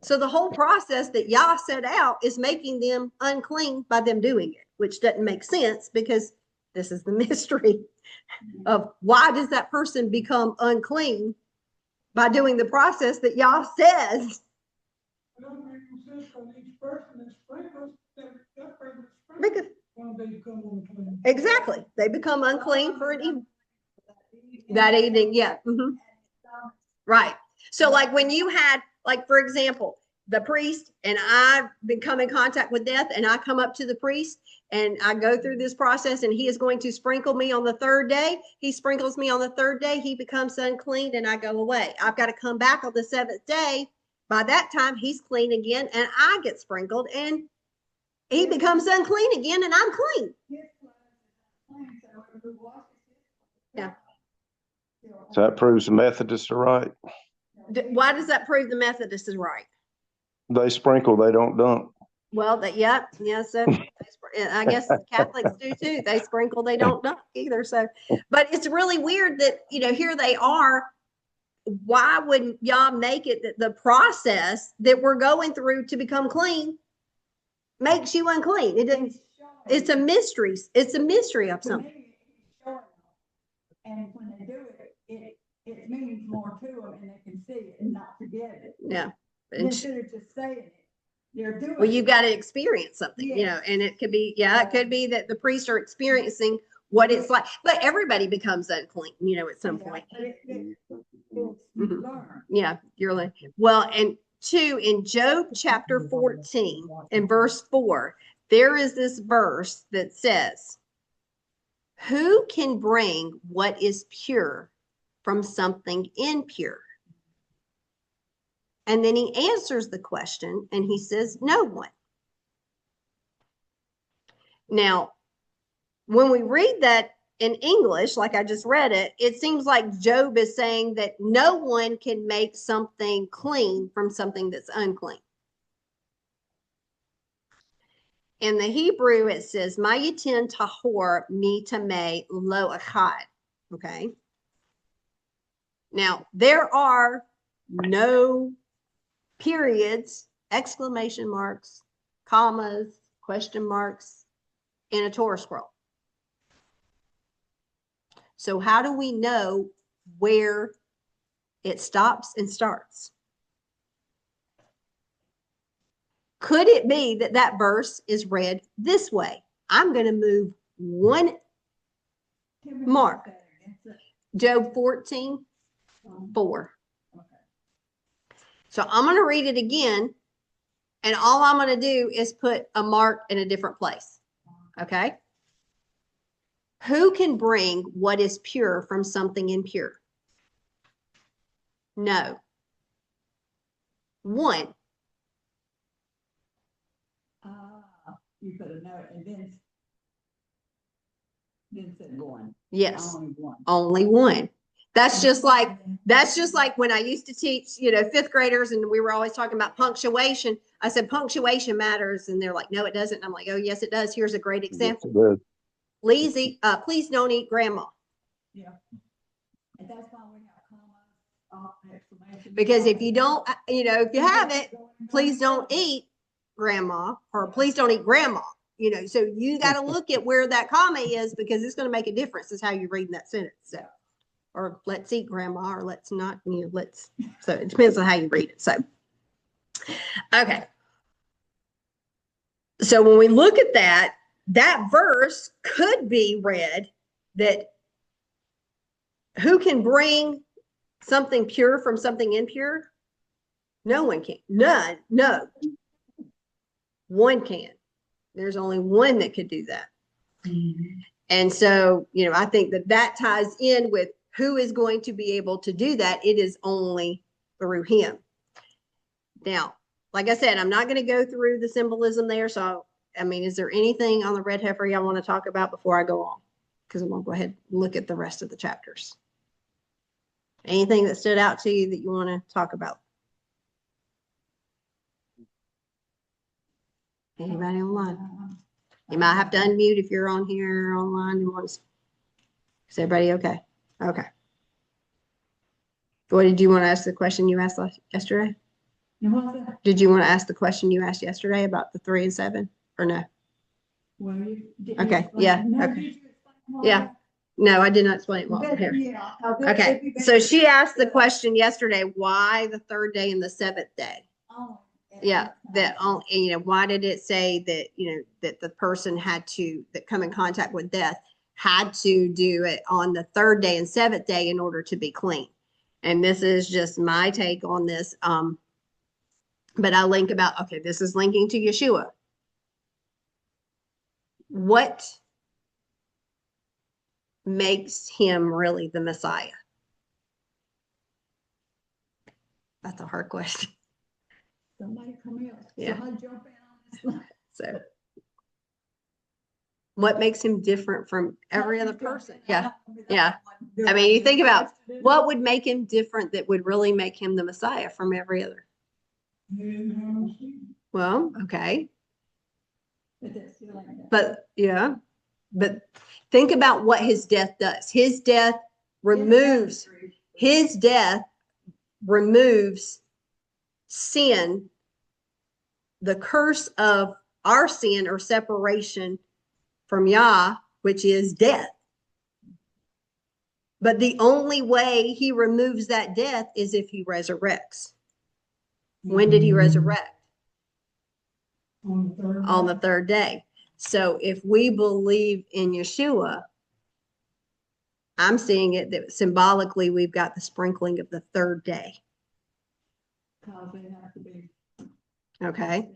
Speaker 1: So the whole process that Yah set out is making them unclean by them doing it, which doesn't make sense because this is the mystery of why does that person become unclean by doing the process that Yah says. Exactly. They become unclean for an evening. That evening, yeah. Right. So like when you had, like, for example, the priest and I've been come in contact with death and I come up to the priest and I go through this process and he is going to sprinkle me on the third day. He sprinkles me on the third day. He becomes unclean and I go away. I've got to come back on the seventh day. By that time, he's clean again and I get sprinkled and he becomes unclean again and I'm clean. Yeah.
Speaker 5: So that proves the Methodists are right.
Speaker 1: Why does that prove the Methodist is right?
Speaker 5: They sprinkle, they don't dunk.
Speaker 1: Well, yeah. So I guess Catholics do too. They sprinkle, they don't dunk either. So, but it's really weird that, here they are. Why wouldn't y'all make it that the process that we're going through to become clean makes you unclean? It didn't. It's a mystery. It's a mystery of something.
Speaker 2: And when they do it, it means more to them and they can see it and not forget it.
Speaker 1: Yeah.
Speaker 2: Instead of just saying it, they're doing it.
Speaker 1: Well, you've got to experience something, and it could be, it could be that the priests are experiencing what it's like, but everybody becomes unclean, at some point. Yeah, you're like, well, and two, in Job chapter 14 and verse 4, there is this verse that says, who can bring what is pure from something impure? And then he answers the question and he says, no one. Now, when we read that in English, like I just read it, it seems like Job is saying that no one can make something clean from something that's unclean. In the Hebrew, it says, Mayitin tahor mi tameh lo echad. Okay. Now, there are no periods, exclamation marks, commas, question marks in a Torah scroll. So how do we know where it stops and starts? Could it be that that verse is read this way? I'm going to move one mark. Job 14, 4. So I'm going to read it again, and all I'm going to do is put a mark in a different place. Okay? Who can bring what is pure from something impure? No. One.
Speaker 2: You put a note and then said one.
Speaker 1: Yes.
Speaker 2: Only one.
Speaker 1: Only one. That's just like when I used to teach, fifth graders, and we were always talking about punctuation. I said, punctuation matters. And they're like, no, it doesn't. I'm like, oh, yes, it does. Here's a great example.
Speaker 5: Yes,
Speaker 1: Please don't eat grandma.
Speaker 2: Yeah. And that's why we have commas, exclamation.
Speaker 1: Because if you don't, if you have it, please don't eat grandma, or please don't eat grandma. So you got to look at where that comma is, because it's going to make a difference is how you read that sentence. So, or let's eat grandma, or let's not, so it depends on how you read it. So, okay. So when we look at that verse could be read that who can bring something pure from something impure? No one can. None. No. One can. There's only one that could do that. Mm-hmm. And so, I think that ties in with who is going to be able to do that. It is only through him. Now, like I said, I'm not going to go through the symbolism there. So I mean, is there anything on the red heifer y'all want to talk about before I go on? Because I'm gonna go ahead and look at the rest of the chapters. Anything that stood out to you that you want to talk about? Anybody online? You might have to unmute if you're on here or online and want to. Is everybody okay? Okay. What did you want to ask the question you asked yesterday?
Speaker 2: And what's that?
Speaker 1: Did you want to ask the question you asked yesterday about the 3 and 7 or no?
Speaker 2: Well, you didn't
Speaker 1: Okay,
Speaker 2: explain-
Speaker 1: yeah,
Speaker 2: no,
Speaker 1: okay.
Speaker 2: did you explain all
Speaker 1: Yeah.
Speaker 2: that?
Speaker 1: No, I did not explain it well
Speaker 2: But,
Speaker 1: here.
Speaker 2: yeah,
Speaker 1: Okay, so she asked the question yesterday, why the 3rd day and the 7th day?
Speaker 2: Oh,
Speaker 1: Yeah, that, you know, why did it say that, you know, that the person had to, that come in contact with death had to do it on the 3rd day and 7th day in order to be clean? And this is just my take on this. But I link about, okay, this is linking to Yeshua. What makes him really the Messiah? That's a hard question.
Speaker 2: Somebody come in.
Speaker 1: Yeah.
Speaker 2: Somebody jump in on this one.
Speaker 1: So what makes him different from every other person? Yeah. Yeah. I mean, you think about what would make him different that would really make him the Messiah from every other?
Speaker 3: He didn't have no sin.
Speaker 1: Well, okay.
Speaker 2: But that's still like that.
Speaker 1: But yeah, but think about what his death does. His death removes sin, the curse of our sin or separation from Yah, which is death. But the only way he removes that death is if he resurrects. When did he resurrect?
Speaker 3: On the 3rd.
Speaker 1: On the 3rd day. So if we believe in Yeshua, I'm seeing it that symbolically we've got the sprinkling of the 3rd day.
Speaker 2: Cause they have to be.
Speaker 1: Okay.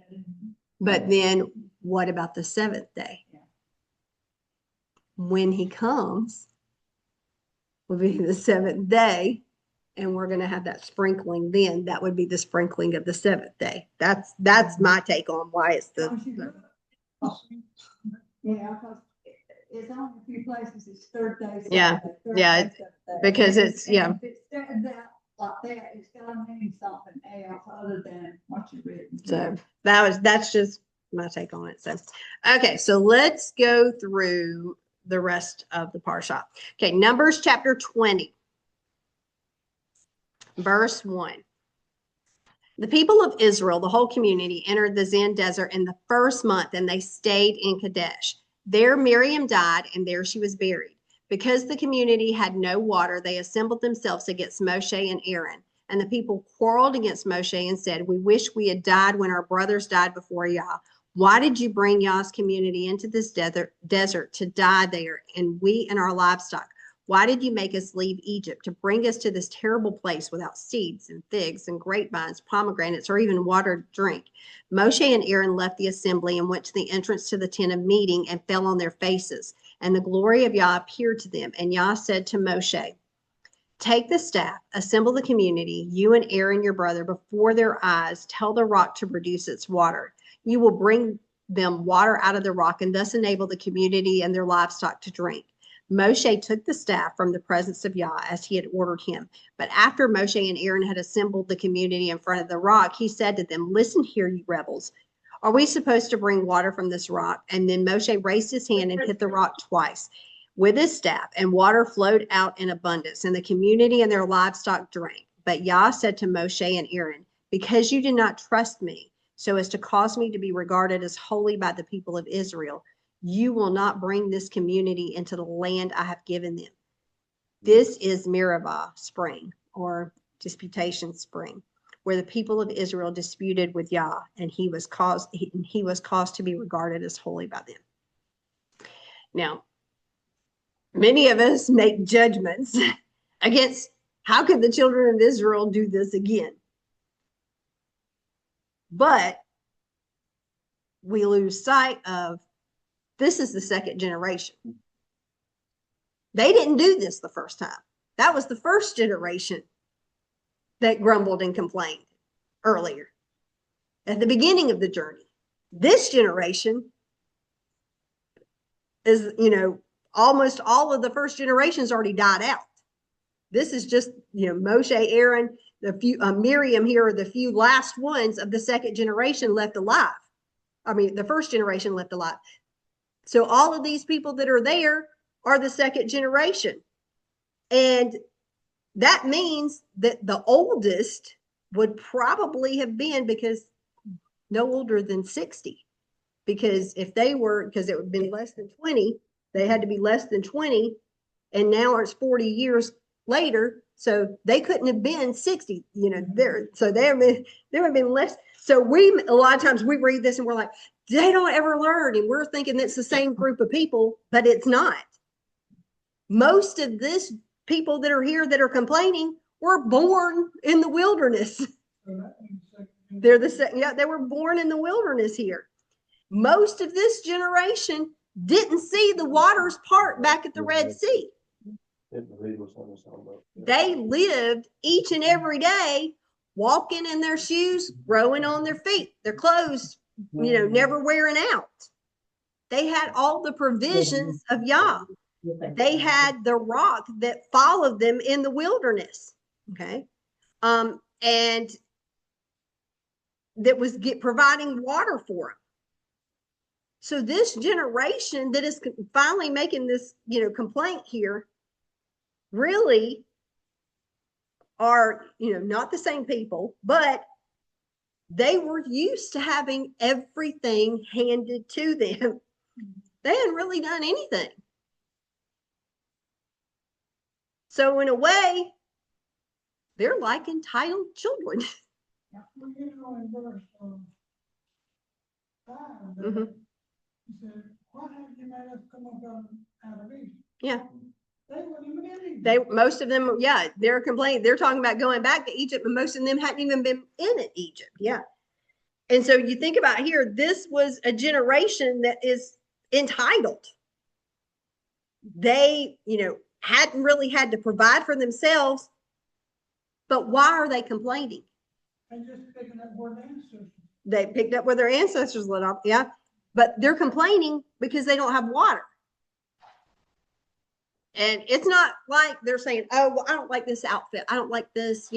Speaker 1: But then what about the 7th day?
Speaker 2: Yeah.
Speaker 1: When he comes, will be the 7th day, and we're going to have that sprinkling then. That would be the sprinkling of the 7th day. That's my take on why it's the.
Speaker 2: Yeah, because it's only a few places, it's 3rd day.
Speaker 1: Yeah,
Speaker 2: Saturday, 3rd
Speaker 1: yeah,
Speaker 2: day, 7th day.
Speaker 1: because it's,
Speaker 2: And
Speaker 1: yeah.
Speaker 2: if it stands out like that, it's gotta mean something else other than what you've written.
Speaker 1: So that's just my take on it. So, okay, so let's go through the rest of the parsha. Okay, Numbers chapter 20, verse 1. The people of Israel, the whole community, entered the Zin desert in the 1st month, and they stayed in Kadesh. There Miriam died, and there she was buried. Because the community had no water, they assembled themselves against Moshe and Aaron. And the people quarreled against Moshe and said, "We wish we had died when our brothers died before Yah. Why did you bring Yah's community into this desert to die there, and we and our livestock? Why did you make us leave Egypt to bring us to this terrible place without seeds and figs and grapevines, pomegranates, or even water to drink?" Moshe and Aaron left the assembly and went to the entrance to the tent of meeting and fell on their faces. And the glory of Yah appeared to them. And Yah said to Moshe, "Take the staff, assemble the community, you and Aaron your brother, before their eyes. Tell the rock to produce its water. You will bring them water out of the rock and thus enable the community and their livestock to drink." Moshe took the staff from the presence of Yah as he had ordered him. But after Moshe and Aaron had assembled the community in front of the rock, he said to them, "Listen here, you rebels. Are we supposed to bring water from this rock?" And then Moshe raised his hand and hit the rock twice with his staff, and water flowed out in abundance, and the community and their livestock drank. But Yah said to Moshe and Aaron, "Because you did not trust me, so as to cause me to be regarded as holy by the people of Israel, you will not bring this community into the land I have given them." This is Meribah spring, or disputation spring, where the people of Israel disputed with Yah, and he was caused to be regarded as holy by them. Now, many of us make judgments against how could the children of Israel do this again? But we lose sight of this is the 2nd generation. They didn't do this the first time. That was the 1st generation that grumbled and complained earlier at the beginning of the journey. This generation is, almost all of the first generations already died out. This is just, Moshe, Aaron, the few, Miriam here are the few last ones of the second generation left alive. I mean, the first generation left alive. So all of these people that are there are the second generation. And that means that the oldest would probably have been, because no older than 60. Because if they were, because it would have been less than 20, they had to be less than 20. And now it's 40 years later. So they couldn't have been 60, so there would have been less. So a lot of times we read this and we're like, they don't ever learn. And we're thinking it's the same group of people, but it's not. Most of this people that are here that are complaining were born in the wilderness. They're the same. Yeah, they were born in the wilderness here. Most of this generation didn't see the waters part back at the Red Sea. They lived each and every day walking in their shoes, growing on their feet, their clothes, never wearing out. They had all the provisions of Yah. They had the rock that followed them in the wilderness. Okay. And that was providing water for them. So this generation that is finally making this, complaint here really are, not the same people, but they were used to having everything handed to them. They hadn't really done anything. So in a way, they're like entitled children.
Speaker 3: In verse 5,
Speaker 1: Mhm.
Speaker 3: he said, why have you made us come up out of Egypt?
Speaker 1: Yeah.
Speaker 3: They weren't even in Egypt.
Speaker 1: Most of them, yeah, they're complaining. They're talking about going back to Egypt, but most of them hadn't even been in Egypt. Yeah. And so you think about here, this was a generation that is entitled. They, hadn't really had to provide for themselves, but why are they complaining?
Speaker 3: And just picking up where the ancestors.
Speaker 1: They picked up where their ancestors lit up. Yeah. But they're complaining because they don't have water. And it's not like they're saying, oh, well, I don't like this outfit. I don't like this,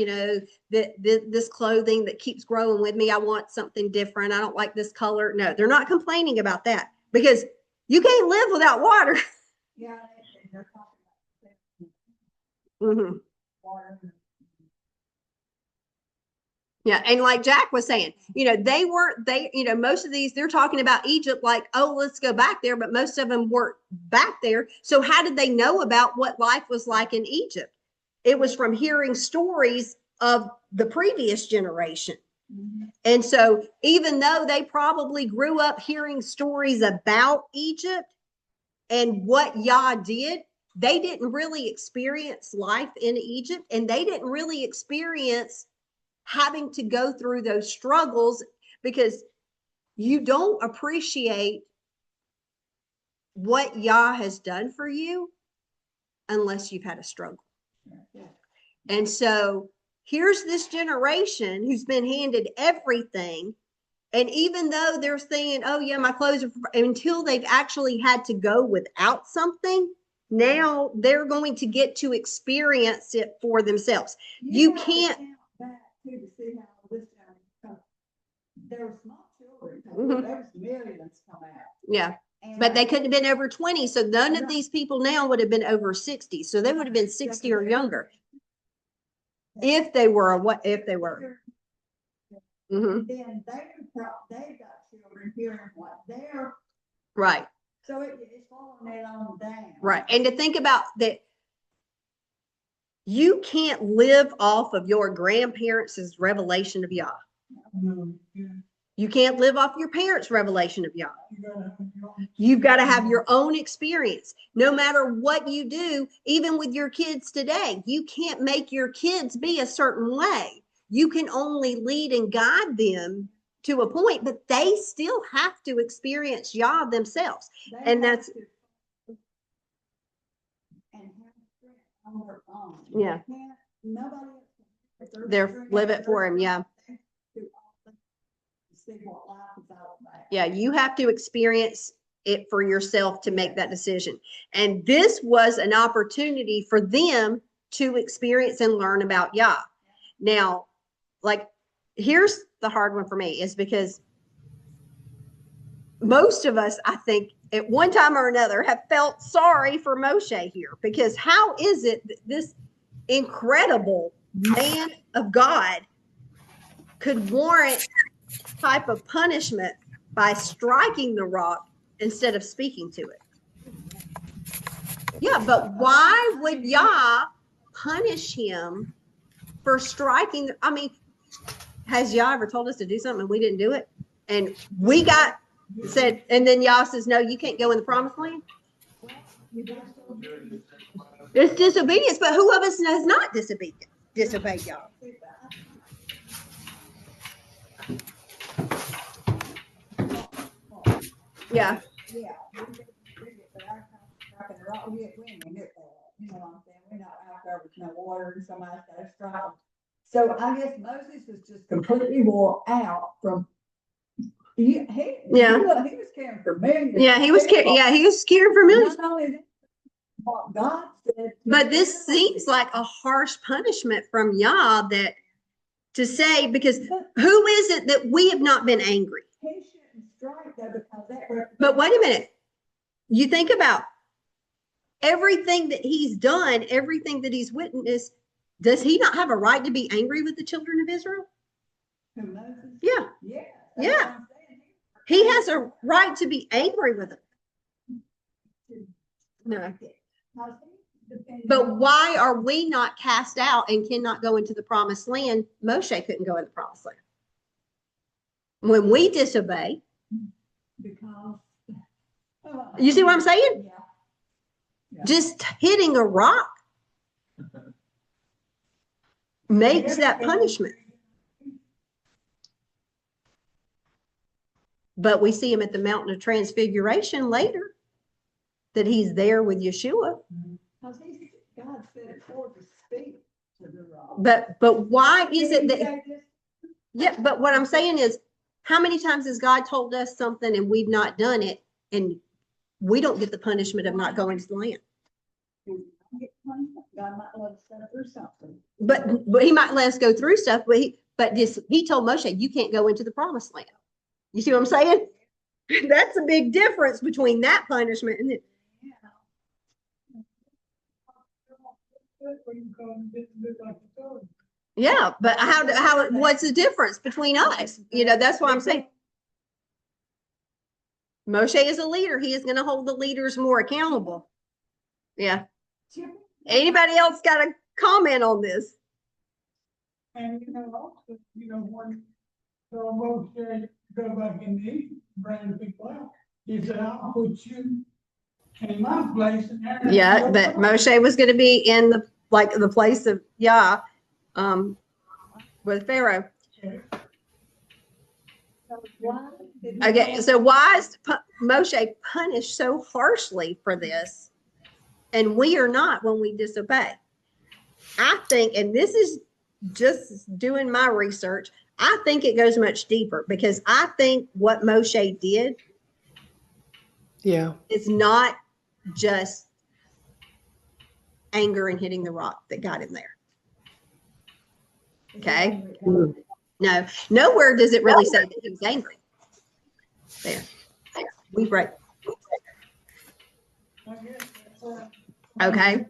Speaker 1: this clothing that keeps growing with me. I want something different. I don't like this color. No, they're not complaining about that, because you can't live without water.
Speaker 2: Yeah, they're talking
Speaker 1: Mm-hmm.
Speaker 2: about water.
Speaker 1: Yeah. And like Jack was saying, most of these, they're talking about Egypt like, oh, let's go back there. But most of them weren't back there. So how did they know about what life was like in Egypt? It was from hearing stories of the previous generation. Mm-hmm. And so even though they probably grew up hearing stories about Egypt and what Yah did, they didn't really experience life in Egypt, and they didn't really experience having to go through those struggles, because you don't appreciate what Yah has done for you unless you've had a struggle. Yeah. And so here's this generation who's been handed everything. And even though they're saying, oh yeah, my clothes are, until they've actually had to go without something, now they're going to get to experience it for themselves. You can't.
Speaker 2: To see how this time there were small children.
Speaker 1: Mm-hmm.
Speaker 2: There was millions come out.
Speaker 1: Yeah. But they couldn't have been over 20. So none of these people now would have been over 60. So they would have been 60 or younger. If they were. Mm-hmm.
Speaker 2: Then they got children hearing what they're.
Speaker 1: Right.
Speaker 2: So it's falling that on down.
Speaker 1: Right. And to think about that, you can't live off of your grandparents' revelation of Yah. You can't live off your parents' revelation of Yah. You've got to have your own experience. No matter what you do, even with your kids today, you can't make your kids be a certain way. You can only lead and guide them to a point, but they still have to experience Yah themselves. And that's. Yeah. They're live it for him. Yeah. Yeah. You have to experience it for yourself to make that decision. And this was an opportunity for them to experience and learn about Yah. Now, like, here's the hard one for me, is because most of us, I think, at one time or another have felt sorry for Moshe here, because how is it that this incredible man of God could warrant type of punishment by striking the rock instead of speaking to it? Yeah, but why would Yah punish him for striking? I mean, has Yah ever told us to do something and we didn't do it? And we got said, and then Yah says, no, you can't go in the promised land. It's disobedience, but who of us has not disobeyed Yah? Yeah.
Speaker 2: Yeah. But our striking the rock, we ain't gonna get that. You know what I'm saying? We're not out there with no water and somebody's got to strike them. So I guess Moses was just completely wore out from. He was caring for millions.
Speaker 1: Yeah, he was caring. Yeah, he was caring for millions.
Speaker 2: Not only that, what God said.
Speaker 1: But this seems like a harsh punishment from Yah, that to say, because who is it that we have not been angry?
Speaker 2: He shouldn't strike though, because that.
Speaker 1: But wait a minute. You think about everything that he's done, everything that he's witnessed. Does he not have a right to be angry with the children of Israel?
Speaker 2: Who Moses?
Speaker 1: Yeah.
Speaker 2: Yeah.
Speaker 1: Yeah. He has a right to be angry with them. No. But why are we not cast out and cannot go into the promised land? Moshe couldn't go in the promised land. When we disobey.
Speaker 2: Because.
Speaker 1: You see what I'm saying?
Speaker 2: Yeah.
Speaker 1: Just hitting a rock makes that punishment. But we see him at the mountain of transfiguration later, that he's there with Yeshua.
Speaker 2: Because God said it forward to speak to the rock.
Speaker 1: But why is it that? Yeah, but what I'm saying is, how many times has God told us something and we've not done it, and we don't get the punishment of not going to the land?
Speaker 2: God might let us go through something.
Speaker 1: But he might let us go through stuff, but he told Moshe, you can't go into the promised land. You see what I'm saying? That's a big difference between that punishment and it. Yeah, but what's the difference between us? You know, that's what I'm saying. Moshe is a leader. He is going to hold the leaders more accountable. Yeah. Anybody else got a comment on this?
Speaker 3: And also, when Moshe go back in Egypt, bring the people out, he said, I'll put you in my place. And
Speaker 1: yeah, but Moshe was going to be in the place of Yah, with Pharaoh. Okay, so why is Moshe punished so harshly for this, and we are not when we disobey? I think, and this is just doing my research, I think it goes much deeper, because I think what Moshe did is not just anger and hitting the rock that got him there. Okay? No, nowhere does it really say that he was angry. There. We break. Okay.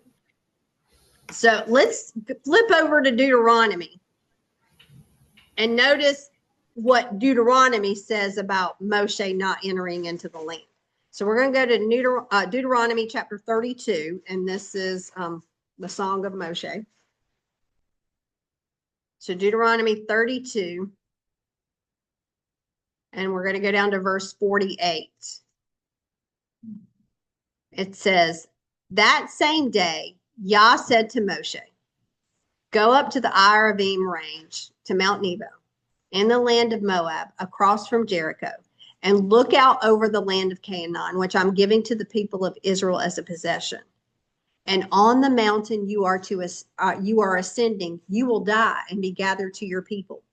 Speaker 1: So let's flip over to Deuteronomy and notice what Deuteronomy says about Moshe not entering into the land. So we're going to go to Deuteronomy chapter 32, and this is the Song of Moshe. So Deuteronomy 32, and we're going to go down to verse 48. It says, that same day, Yah said to Moshe, go up to the Aravim range, to Mount Nebo, in the land of Moab, across from Jericho, and look out over the land of Canaan, which I'm giving to the people of Israel as a possession. And on the mountain you are ascending, you will die and be gathered to your people,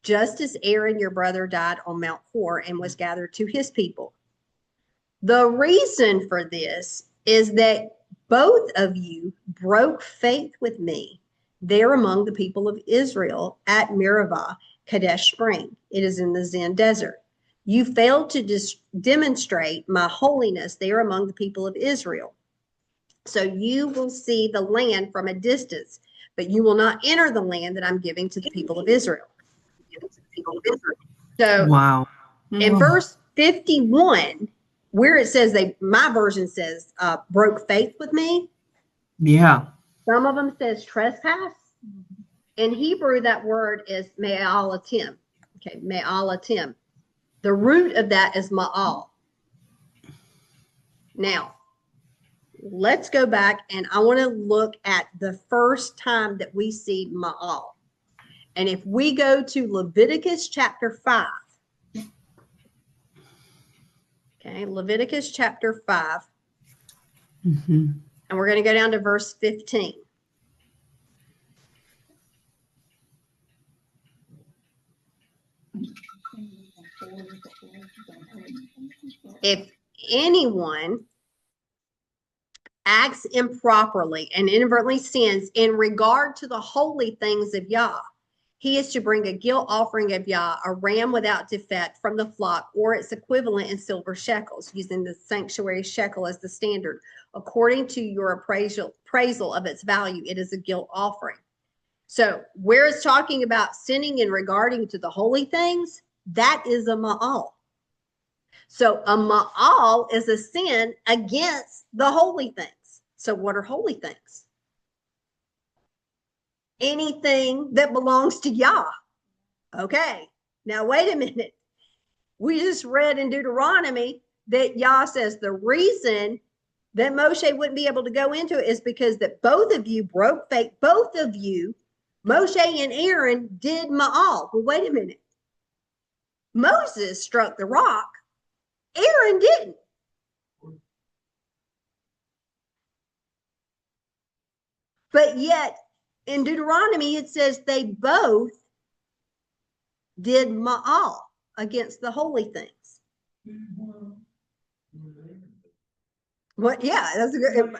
Speaker 1: just as Aaron your brother died on Mount Hor and was gathered to his people. The reason for this is that both of you broke faith with me there among the people of Israel at Meribah, Kadesh Spring. It is in the Zin Desert. You failed to demonstrate my holiness there among the people of Israel. So you will see the land from a distance, but you will not enter the land that I'm giving to the people of Israel. So
Speaker 6: Wow.
Speaker 1: in verse 51, where it says my version says broke faith with me.
Speaker 6: Yeah.
Speaker 1: Some of them says trespass. In Hebrew, that word is me'alatim. Okay, me'alatim. The root of that is ma'al. Now, let's go back and I want to look at the first time that we see ma'al. And if we go to Leviticus chapter 5, okay, Leviticus chapter 5,
Speaker 6: Mm-hmm.
Speaker 1: and we're going to go down to verse 15. If anyone acts improperly and inadvertently sins in regard to the holy things of Yah, he is to bring a guilt offering of Yah, a ram without defect from the flock, or its equivalent in silver shekels, using the sanctuary shekel as the standard. According to your appraisal of its value, it is a guilt offering. So where it's talking about sinning in regarding to the holy things, that is a ma'al. So a ma'al is a sin against the holy things. So what are holy things? Anything that belongs to Yah. Okay, now wait a minute. We just read in Deuteronomy that Yah says the reason that Moshe wouldn't be able to go into it is because that both of you broke faith. Both of you, Moshe and Aaron, did ma'al. Well, wait a minute. Moses struck the rock. Aaron didn't. But yet in Deuteronomy, it says they both did ma'al against the holy things. What? Yeah, that's a good.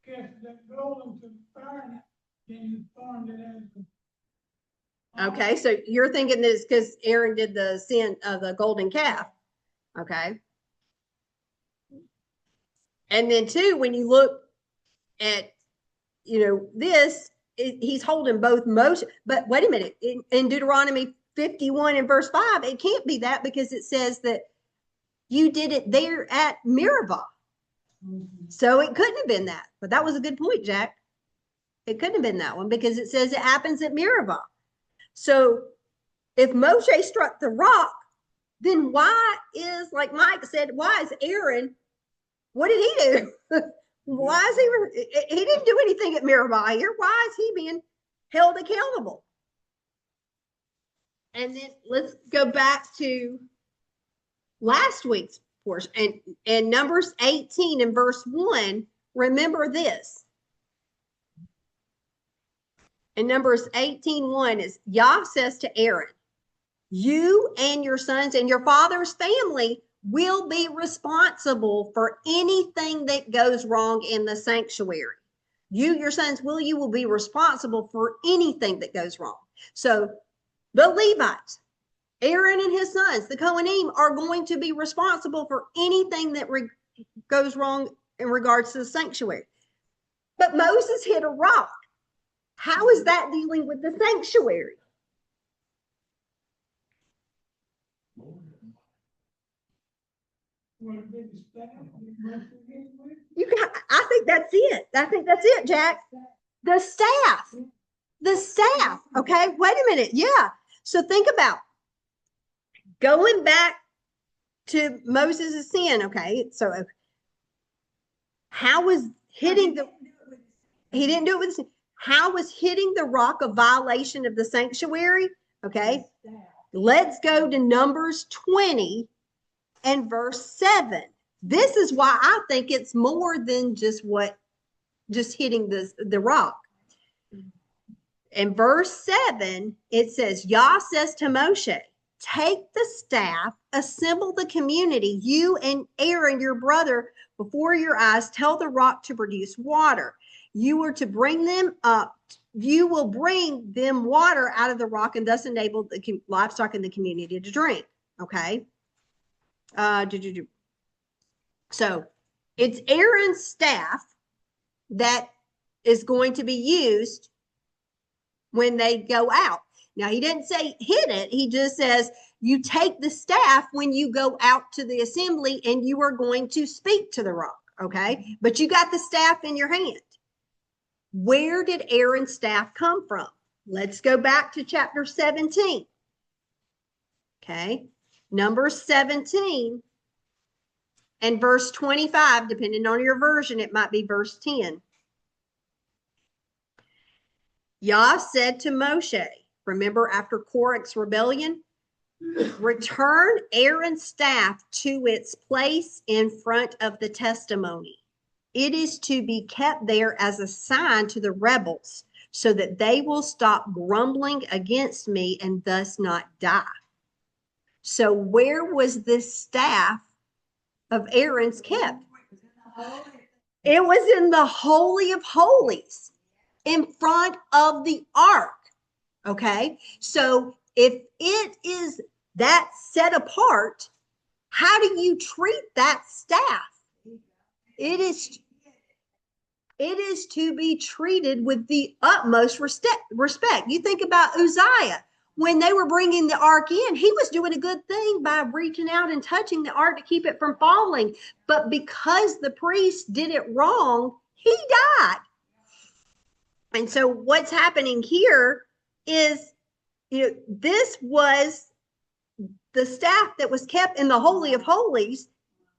Speaker 3: Cast that gold into the fire, then you formed it as
Speaker 1: Okay, so you're thinking this because Aaron did the sin of the golden calf. Okay. And then two, when you look at, this, he's holding both Moshe. But wait a minute, in Deuteronomy 51 and verse 5, it can't be that because it says that you did it there at Meribah. So it couldn't have been that. But that was a good point, Jack. It couldn't have been that one because it says it happens at Meribah. So if Moshe struck the rock, then why is, like Mike said, why is Aaron, what did he do? Why is he didn't do anything at Meribah here. Why is he being held accountable? And then let's go back to last week's portion and Numbers 18 and verse 1. Remember this. In Numbers 18:1 is Yah says to Aaron, you and your sons and your father's family will be responsible for anything that goes wrong in the sanctuary. You, your sons, you will be responsible for anything that goes wrong. So the Levites, Aaron and his sons, the Kohanim, are going to be responsible for anything that goes wrong in regards to the sanctuary. But Moses hit a rock. How is that dealing with the sanctuary? I think that's it. I think that's it, Jack. The staff. Okay, wait a minute. Yeah. So think about going back to Moses' sin. Okay, so how was hitting he didn't do it with the, how was hitting the rock a violation of the sanctuary? Okay, let's go to Numbers 20 and verse 7. This is why I think it's more than just hitting the rock. In verse 7, it says, Yah says to Moshe, take the staff, assemble the community, you and Aaron, your brother, before your eyes, tell the rock to produce water. You are to bring them up. You will bring them water out of the rock and thus enable the livestock in the community to drink. Okay. So it's Aaron's staff that is going to be used when they go out. Now, he didn't say hit it. He just says, you take the staff when you go out to the assembly and you are going to speak to the rock. Okay. But you got the staff in your hand. Where did Aaron's staff come from? Let's go back to chapter 17. Okay. Numbers 17 and verse 25, depending on your version, it might be verse 10. Yah said to Moshe, remember after Korach's rebellion, return Aaron's staff to its place in front of the testimony. It is to be kept there as a sign to the rebels so that they will stop grumbling against me and thus not die. So where was this staff of Aaron's kept? It was in the Holy of Holies in front of the ark. Okay. So if it is that set apart, how do you treat that staff? It is to be treated with the utmost respect. You think about Uzziah. When they were bringing the ark in, he was doing a good thing by reaching out and touching the ark to keep it from falling. But because the priest did it wrong, he died. And so what's happening here is, this was the staff that was kept in the Holy of Holies,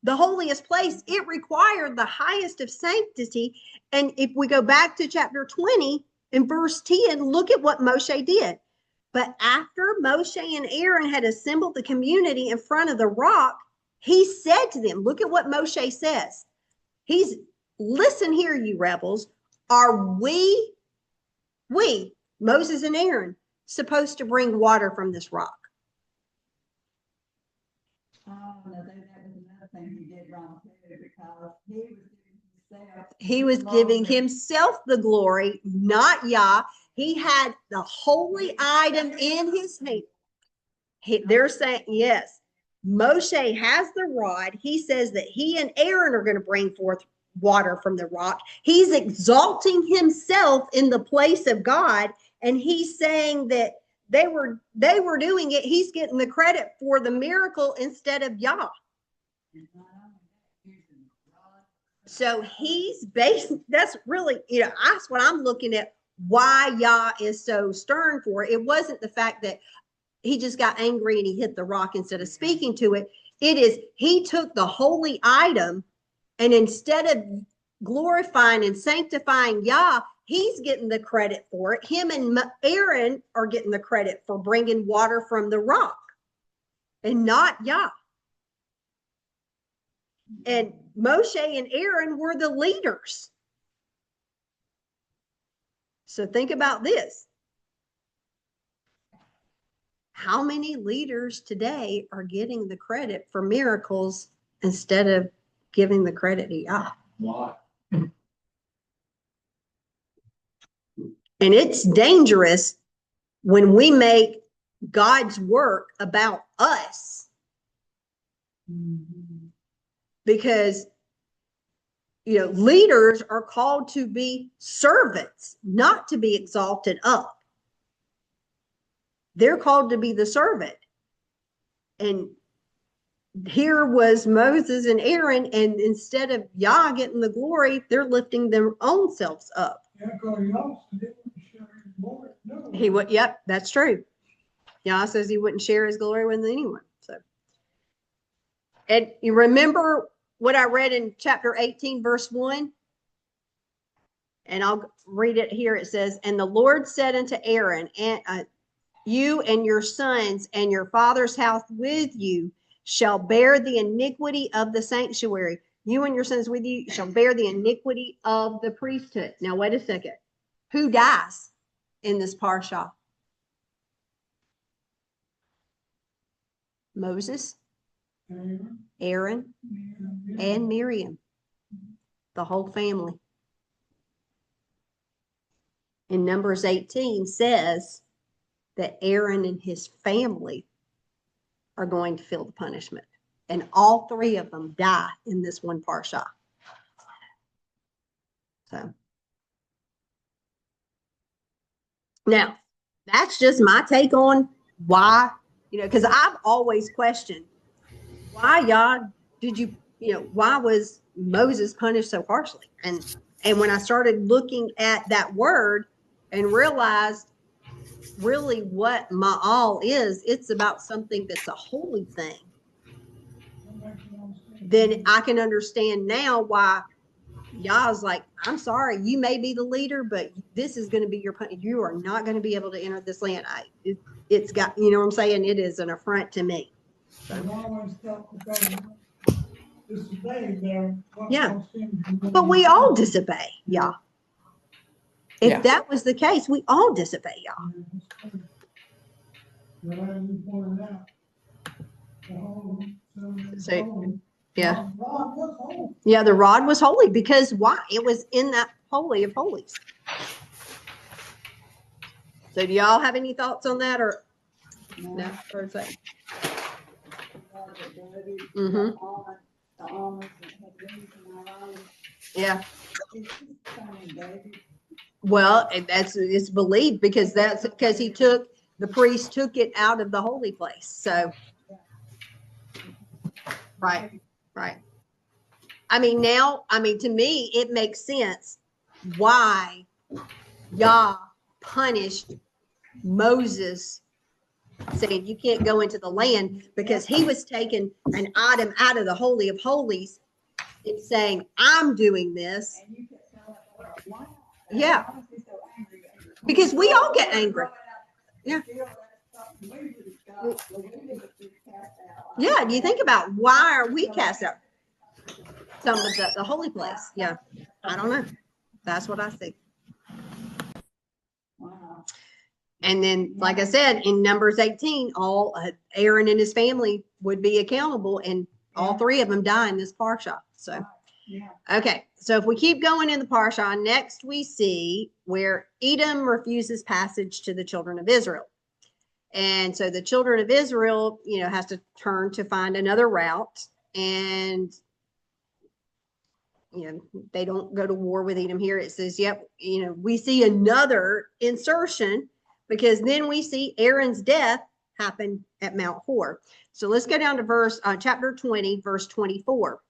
Speaker 1: the holiest place. It required the highest of sanctity. And if we go back to chapter 20 and verse 10, look at what Moshe did. But after Moshe and Aaron had assembled the community in front of the rock, he said to them, look at what Moshe says. Listen here, you rebels. Are we, Moses and Aaron, supposed to bring water from this rock?
Speaker 2: Oh, no, that was another thing he did wrong too, because
Speaker 1: he was giving himself the glory, not Yah. He had the holy item in his hand. They're saying, yes, Moshe has the rod. He says that he and Aaron are going to bring forth water from the rock. He's exalting himself in the place of God. And he's saying that they were doing it. He's getting the credit for the miracle instead of Yah. So he's that's really, that's what I'm looking at, why Yah is so stern for it. It wasn't the fact that he just got angry and he hit the rock instead of speaking to it. It is, he took the holy item, and instead of glorifying and sanctifying Yah, he's getting the credit for it. Him and Aaron are getting the credit for bringing water from the rock and not Yah. And Moshe and Aaron were the leaders. So think about this. How many leaders today are getting the credit for miracles instead of giving the credit to Yah?
Speaker 7: Why?
Speaker 1: And it's dangerous when we make God's work about us. Because, leaders are called to be servants, not to be exalted up. They're called to be the servant. And here was Moses and Aaron, and instead of Yah getting the glory, they're lifting their own selves up.
Speaker 3: Yeah, because he also didn't share his glory. No.
Speaker 1: He would, yep, that's true. Yah says he wouldn't share his glory with anyone. So, and you remember what I read in chapter 18, verse 1? And I'll read it here. It says, and the Lord said unto Aaron, and you and your sons and your father's house with you shall bear the iniquity of the sanctuary. You and your sons with you shall bear the iniquity of the priesthood. Now, wait a second. Who dies in this parsha? Moses,
Speaker 3: Aaron,
Speaker 1: Aaron,
Speaker 3: Miriam,
Speaker 1: and Miriam, the whole family. And Numbers 18 says that Aaron and his family are going to feel the punishment. And all three of them die in this one parsha. So now that's just my take on why, because I've always questioned why y'all did you, why was Moses punished so harshly? And when I started looking at that word and realized really what ma'al is, it's about something that's a holy thing. Then I can understand now why Yah's like, I'm sorry, you may be the leader, but this is going to be your punishment. You are not going to be able to enter this land. It's got, you know what I'm saying? It is an affront to me.
Speaker 3: I've always felt the government disobeyed their.
Speaker 1: Yeah. But we all disobey Yah. If
Speaker 4: Yeah.
Speaker 1: that was the case, we all disobey Yah.
Speaker 3: But as you pointed out, the whole.
Speaker 1: So, yeah.
Speaker 3: Rod was whole.
Speaker 1: Yeah, the rod was holy because why? It was in that holy of holies. So do y'all have any thoughts on that or no? Or is that? Mm-hmm.
Speaker 2: The almonds that had wings in our eyes.
Speaker 1: Yeah.
Speaker 2: It's just funny, baby.
Speaker 1: Well, it's believed because the priest took it out of the holy place. So, right. I mean, to me, it makes sense why Yah punished Moses, saying you can't go into the land because he was taking an item out of the Holy of Holies and saying, I'm doing this.
Speaker 2: And you kept telling her, why?
Speaker 1: Yeah.
Speaker 2: Why was he so angry?
Speaker 1: Because we all get angry. Yeah. Yeah, you think about why are we cast out some of the holy place? Yeah, I don't know. That's what I think.
Speaker 2: Wow.
Speaker 1: And then, like I said, in Numbers 18, all Aaron and his family would be accountable, and all three of them die in this parsha. So, okay. So if we keep going in the parsha, next we see where Edom refuses passage to the children of Israel. And so the children of Israel, has to turn to find another route. And, they don't go to war with Edom here. It says, yep, we see another insertion because then we see Aaron's death happen at Mount Hor. So let's go down to chapter 20, verse 24.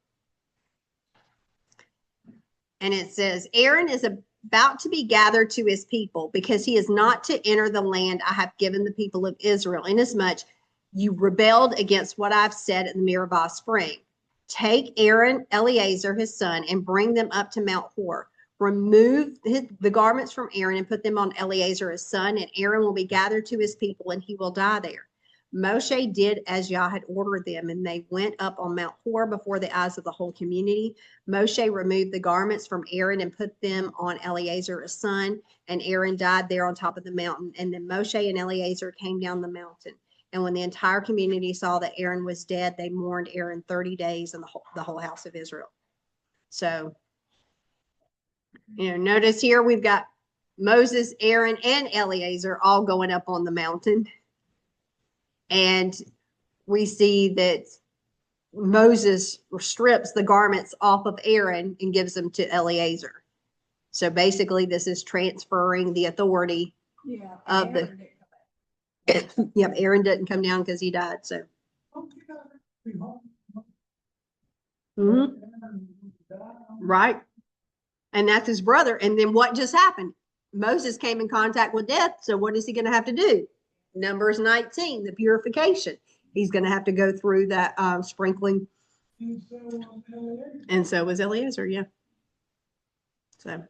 Speaker 1: And it says, Aaron is about to be gathered to his people because he is not to enter the land I have given the people of Israel, inasmuch you rebelled against what I've said at the Meribah spring. Take Aaron, Eleazar, his son, and bring them up to Mount Hor. Remove the garments from Aaron and put them on Eleazar, his son, and Aaron will be gathered to his people and he will die there. Moshe did as Yah had ordered them, and they went up on Mount Hor before the eyes of the whole community. Moshe removed the garments from Aaron and put them on Eleazar, his son, and Aaron died there on top of the mountain. And then Moshe and Eleazar came down the mountain. And when the entire community saw that Aaron was dead, they mourned Aaron 30 days in the whole house of Israel. So, notice here we've got Moses, Aaron, and Eleazar all going up on the mountain. And we see that Moses strips the garments off of Aaron and gives them to Eleazar. So basically, this is transferring the authority of the. Yep, Aaron didn't come down because he died. So. Mm-hmm. Right. And that's his brother. And then what just happened? Moses came in contact with death. So what is he going to have to do? Numbers 19, the purification. He's going to have to go through that sprinkling. And so was Eleazar, yeah. So.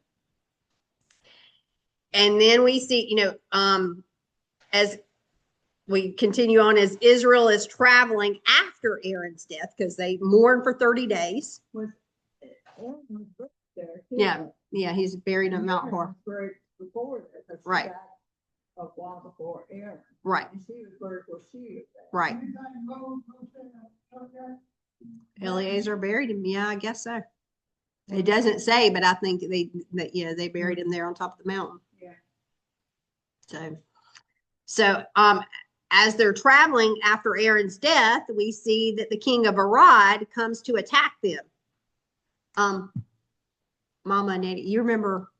Speaker 1: And then we see, as we continue on, as Israel is traveling after Aaron's death, because they mourn for 30 days. Yeah, he's buried at Mount Hor. Right.
Speaker 2: a while before Aaron.
Speaker 1: Right.
Speaker 2: And she was buried where she was at.
Speaker 1: Right.
Speaker 3: Anything Moses said, okay?
Speaker 1: Eleazar buried him. Yeah, I guess so. It doesn't say, but I think they buried him there on top of the mountain.
Speaker 2: Yeah.
Speaker 1: So as they're traveling after Aaron's death, we see that the king of Arad comes to attack them. Mama Nettie, you remember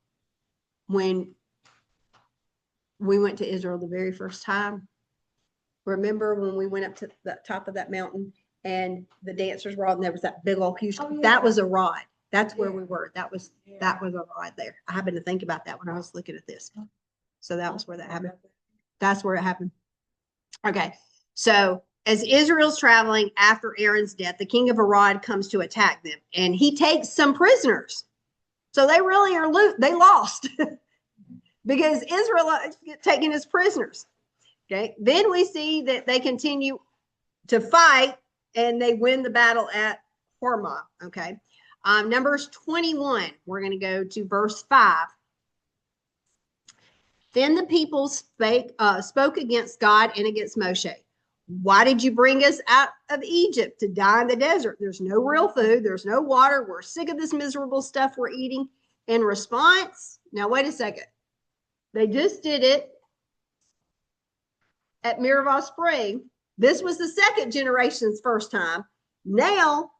Speaker 1: when we went to Israel the very first time? Remember when we went up to the top of that mountain and the dancers were all, and there was that big old huge,
Speaker 2: Oh, yeah.
Speaker 1: that was Arad. That's where
Speaker 2: Yeah.
Speaker 1: we were. That was
Speaker 2: Yeah.
Speaker 1: Arad there. I happened to think about that when I was looking at this. So that was where that happened. That's where it happened. Okay. So as Israel's traveling after Aaron's death, the king of Arad comes to attack them, and he takes some prisoners. So they really are they lost because Israel is taking his prisoners. Okay. Then we see that they continue to fight and they win the battle at Hormah. Okay. Numbers 21, we're going to go to verse 5. Then the people spoke against God and against Moshe. Why did you bring us out of Egypt to die in the desert? There's no real food. There's no water. We're sick of this miserable stuff we're eating. In response, now wait a second. They just did it at Miraval Spring. This was the second generation's first time. Now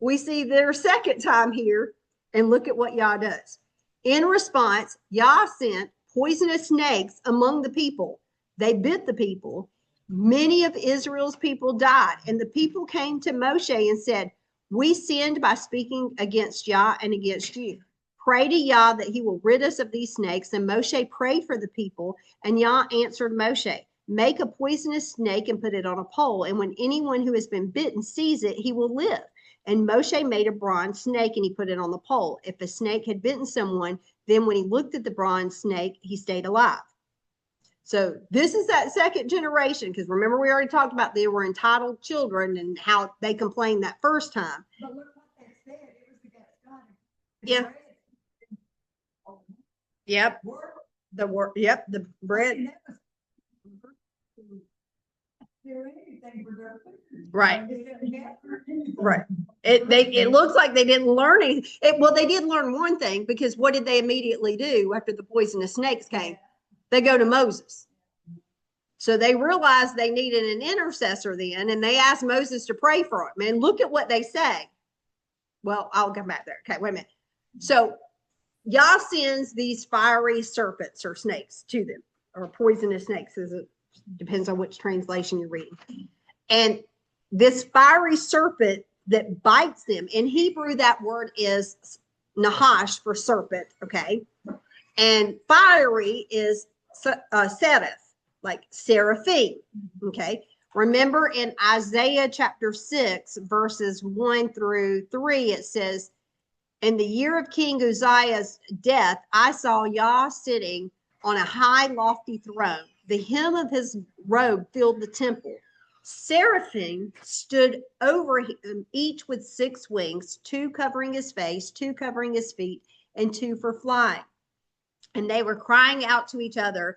Speaker 1: we see their second time here, and look at what Yah does. In response, Yah sent poisonous snakes among the people. They bit the people. Many of Israel's people died, and the people came to Moshe and said, we sinned by speaking against Yah and against you. Pray to Yah that he will rid us of these snakes. And Moshe prayed for the people, and Yah answered Moshe, make a poisonous snake and put it on a pole, and when anyone who has been bitten sees it, he will live. And Moshe made a bronze snake and he put it on the pole. If a snake had bitten someone, then when he looked at the bronze snake, he stayed alive. So this is that second generation, because remember we already talked about they were entitled children and how they complained that first time.
Speaker 2: But look what they said. It was against God.
Speaker 1: Yeah. Yep. The word. Yep. The bread. Right. Right. It looks like they didn't learn anything. Well, they did learn one thing, because what did they immediately do after the poisonous snakes came? They go to Moses. So they realized they needed an intercessor then, and they asked Moses to pray for them. And look at what they say. Well, I'll come back there. Okay, wait a minute. So Yah sends these fiery serpents or snakes to them, or poisonous snakes, as it depends on which translation you're reading. And this fiery serpent that bites them, in Hebrew, that word is nahash for serpent, okay? And fiery is seraph, like seraphim, okay? Remember in Isaiah chapter 6, verses 1 through 3, it says, in the year of King Uzziah's death, I saw Yah sitting on a high, lofty throne. The hem of his robe filled the temple. Seraphim stood over him, each with 6 wings, 2 covering his face, 2 covering his feet, and 2 for flying. And they were crying out to each other,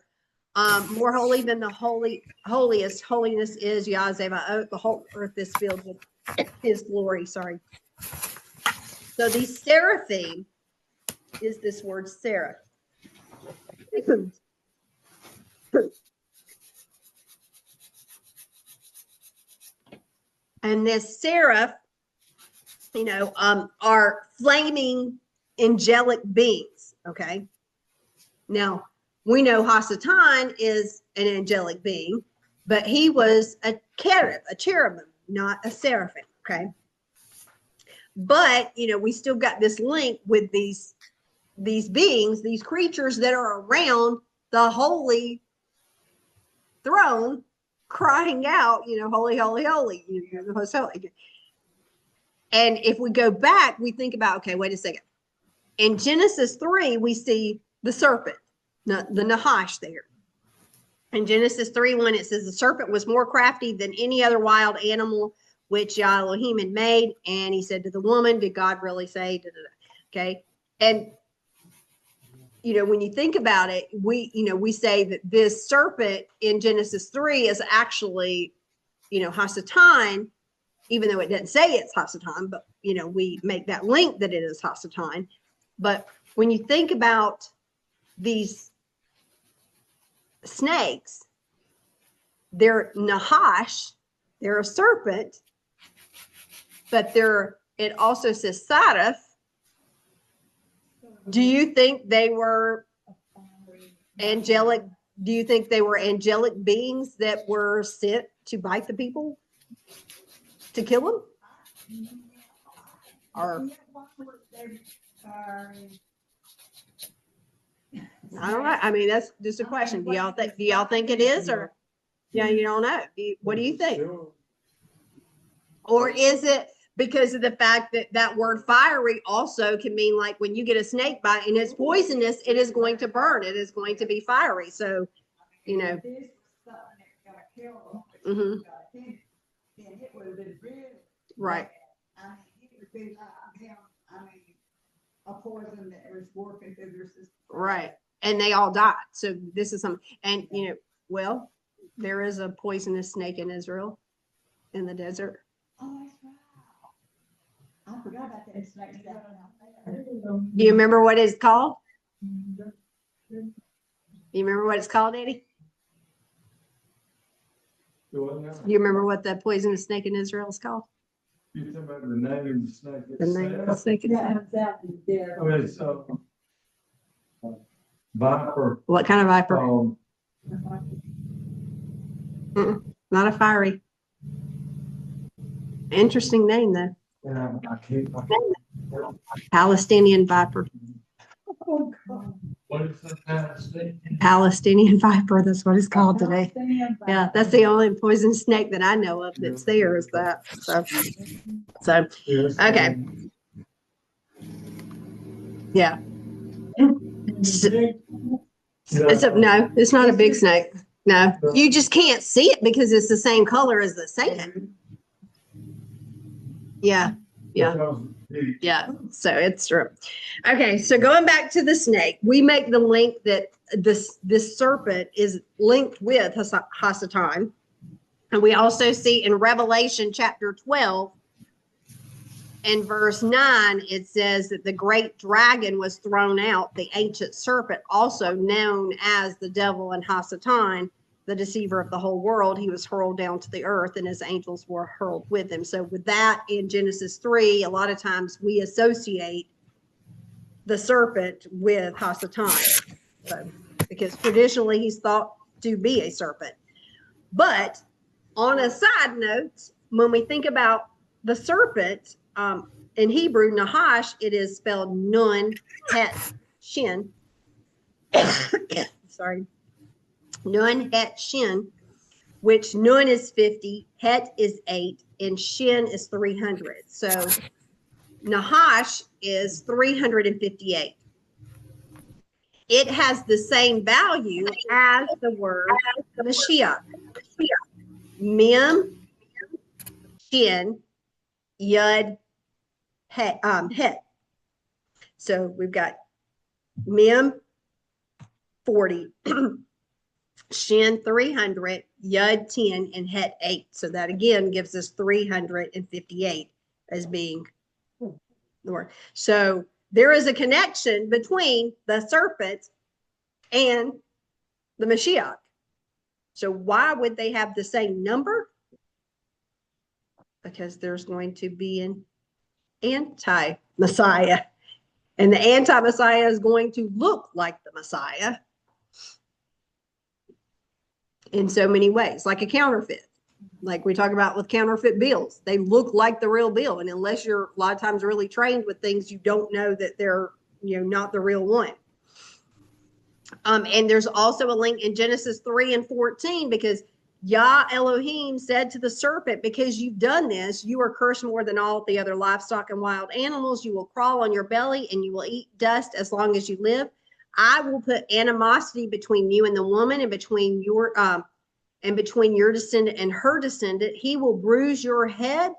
Speaker 1: more holy than the holiest. Holiness is Yah Zebaoth. The whole earth is filled with his glory. Sorry. So these seraphim is this word seraph. And this seraph, are flaming angelic beings. Okay. Now we know Hasatan is an angelic being, but he was a cherubim, not a seraphim. Okay. But, we still got this link with these beings, these creatures that are around the holy throne, crying out, holy, holy, holy, the most holy. And if we go back, we think about, okay, wait a second. In Genesis 3, we see the serpent, the Nahash there. In Genesis 3:1, it says the serpent was more crafty than any other wild animal which Yah Elohim had made. And he said to the woman, did God really say? Okay. And when you think about it, we say that this serpent in Genesis 3 is actually, Hasatan, even though it doesn't say it's Hasatan, but, we make that link that it is Hasatan. But when you think about these snakes, they're Nahash, they're a serpent, but it also says Sarif. Do you think they were angelic? Do you think they were angelic beings that were sent to bite the people, to kill them? Or I don't know. I mean, that's just a question. Do y'all think it is, or you don't know? What do you think? Or is it because of the fact that that word fiery also can mean, like, when you get a snake bite and it's poisonous, it is going to burn. It is going to be fiery. So,
Speaker 2: If this was something that got killed,
Speaker 1: Mhm.
Speaker 2: then it would have been really.
Speaker 1: Right.
Speaker 2: bad. I mean, it would be like him, a poison that was working through their system.
Speaker 1: Right. And they all died. So this is something, and well, there is a poisonous snake in Israel, in the desert.
Speaker 2: Oh, that's right. I forgot about that snake stuff.
Speaker 1: Do you remember what it's called? You remember what it's called, Eddie? Do you remember what the poisonous snake in Israel is called?
Speaker 7: You talking about the name of the snake
Speaker 1: The name of the
Speaker 7: itself?
Speaker 1: snake.
Speaker 2: Yeah, exactly. There.
Speaker 7: Oh, it's, viper.
Speaker 1: What kind of viper? Not a fiery. Interesting name though.
Speaker 7: Yeah, I can't.
Speaker 1: Palestinian viper.
Speaker 2: Oh, God.
Speaker 7: What is that kind of snake?
Speaker 1: Palestinian viper. That's what it's called today. Yeah, that's the only poison snake that I know of that's there is that. So
Speaker 7: Yes.
Speaker 1: okay. Yeah. No, it's not a big snake. No, you just can't see it because it's the same color as the sand. Yeah. Yeah. So it's true. Okay. So going back to the snake, we make the link that this serpent is linked with Hasatan. And we also see in Revelation chapter 12 and verse 9, it says that the great dragon was thrown out, the ancient serpent, also known as the devil and Hasatan, the deceiver of the whole world. He was hurled down to the earth and his angels were hurled with him. So with that in Genesis 3, a lot of times we associate the serpent with Hasatan. So, because traditionally he's thought to be a serpent. But on a side note, when we think about the serpent, in Hebrew, Nahash, it is spelled Nun, Het, Shin. Sorry. Nun, Het, Shin, which Nun is 50, Het is 8, and Shin is 300. So Nahash is 358. It has the same value as the word Mashiach. Mem, Shin, Yud, Het. So we've got Mem 40, Shin 300, Yud 10, and Het 8. So that again gives us 358 as being the word. So there is a connection between the serpent and the Mashiach. So why would they have the same number? Because there's going to be an anti-Messiah. And the anti-Messiah is going to look like the Messiah in so many ways, like a counterfeit. Like we talk about with counterfeit bills. They look like the real bill. And unless you're a lot of times really trained with things, you don't know that they're, not the real one. And there's also a link in Genesis 3 and 14 because Yah Elohim said to the serpent, because you've done this, you are cursed more than all the other livestock and wild animals. You will crawl on your belly and you will eat dust as long as you live. I will put animosity between you and the woman and between your descendant and her descendant. He will bruise your head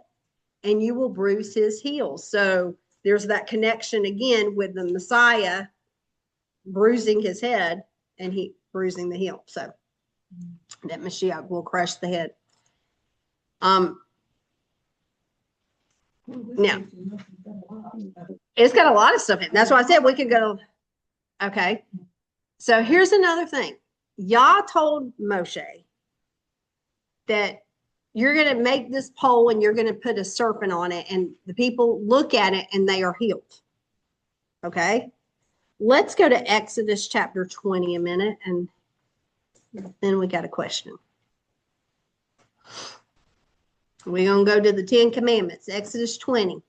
Speaker 1: and you will bruise his heels. So there's that connection again with the Messiah bruising his head and he bruising the heel. So that Mashiach will crush the head. Now, it's got a lot of stuff in it. That's why I said we could go. Okay. So here's another thing. Yah told Moshe that you're going to make this pole and you're going to put a serpent on it, and the people look at it and they are healed. Okay. Let's go to Exodus chapter 20 a minute, and then we got a question. We're going to go to the 10 Commandments, Exodus 20.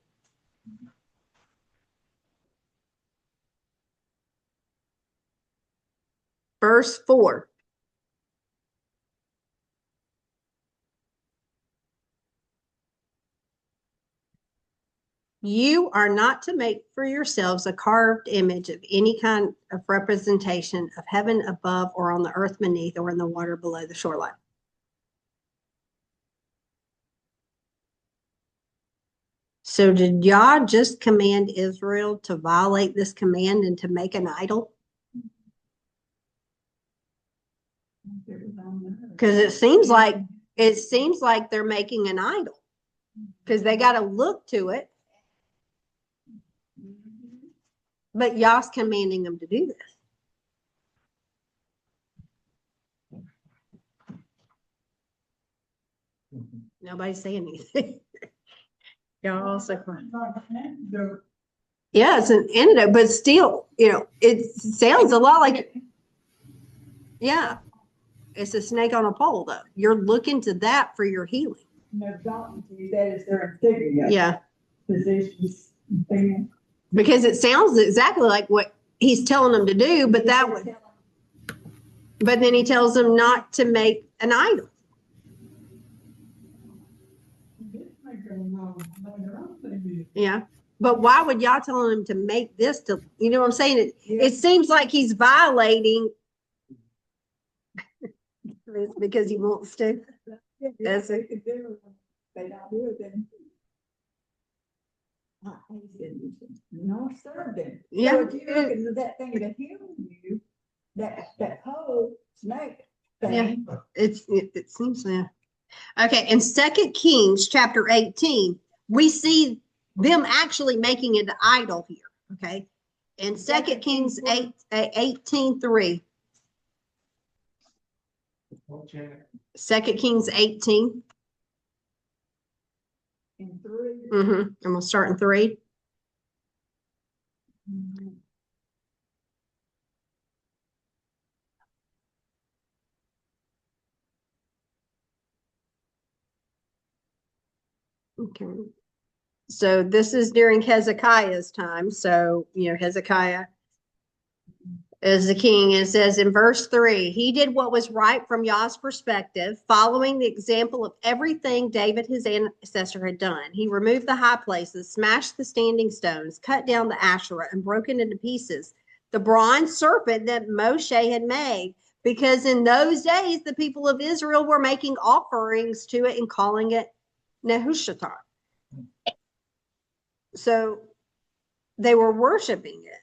Speaker 1: Verse 4. You are not to make for yourselves a carved image of any kind of representation of heaven above or on the earth beneath or in the water below the shoreline. So did Yah just command Israel to violate this command and to make an idol? Because it seems like they're making an idol, because they got to look to it. But Yah's commanding them to do this. Nobody's saying anything. Y'all also. Yeah, it's an antidote, but still, it sounds a lot like, yeah, it's a snake on a pole, though. You're looking to that for your healing.
Speaker 2: No, doctors use that as their insignia.
Speaker 1: Yeah.
Speaker 2: Physicians. Thing.
Speaker 1: Because it sounds exactly like what he's telling them to do, but but then he tells them not to make an idol. Yeah. But why would y'all tell him to make this to, you know what I'm saying? It seems like he's violating. It's because he wants to. That's it.
Speaker 2: They don't do it then. No serpent.
Speaker 1: Yeah.
Speaker 2: So if you look into that thing to heal you, that whole snake thing.
Speaker 1: Yeah. It seems that. Okay. In 2 Kings chapter 18, we see them actually making it an idol here. Okay. In 2 Kings 18:3. 2 Kings 18.
Speaker 2: In 3.
Speaker 1: I'm gonna start in 3. Okay. So this is during Hezekiah's time. So, Hezekiah is the king. And it says in verse 3, he did what was right from Yah's perspective, following the example of everything David, his ancestor, had done. He removed the high places, smashed the standing stones, cut down the Asherah, and broken into pieces the bronze serpent that Moshe had made, because in those days, the people of Israel were making offerings to it and calling it Nehushtan. So they were worshiping it.